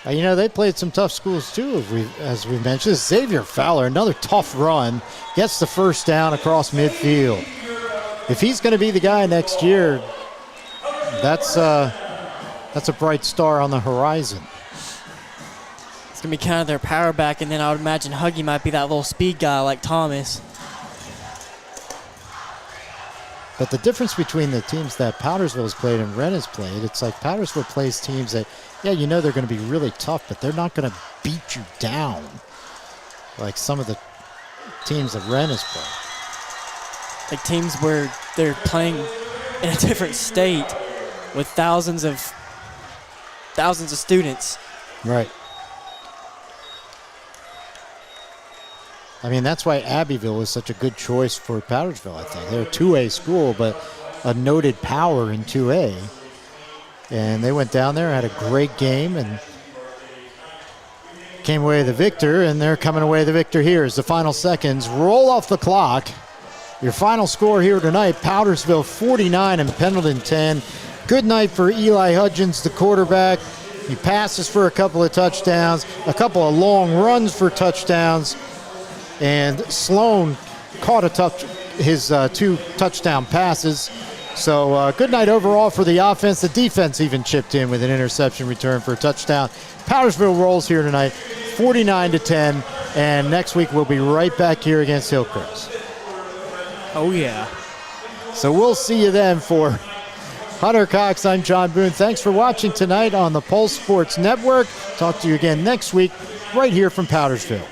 You know, they played some tough schools too, as we mentioned. Xavier Fowler, another tough run, gets the first down across midfield. If he's going to be the guy next year, that's a bright star on the horizon. It's going to be kind of their power back, and then I would imagine Huggy might be that little speed guy like Thomas. But the difference between the teams that Powdersville has played and Wren has played, it's like Powdersville plays teams that, yeah, you know they're going to be really tough, but they're not going to beat you down like some of the teams that Wren has played. Like teams where they're playing in a different state with thousands of students. Right. I mean, that's why Abbeville was such a good choice for Powdersville, I think. They're a 2A school, but a noted power in 2A. And they went down there, had a great game, and came away the victor, and they're coming away the victor here as the final seconds roll off the clock. Your final score here tonight, Powdersville 49 and Pendleton 10. Good night for Eli Hudgens, the quarterback. He passes for a couple of touchdowns, a couple of long runs for touchdowns, and Sloan caught his 2 touchdown passes. So good night overall for the offense. The defense even chipped in with an interception return for a touchdown. Powdersville rolls here tonight, 49-10, and next week we'll be right back here against Hillcrest. Oh, yeah. So we'll see you then for Hunter Cox. I'm John Boone. Thanks for watching tonight on the Pulse Sports Network. Talk to you again next week right here from Powdersville.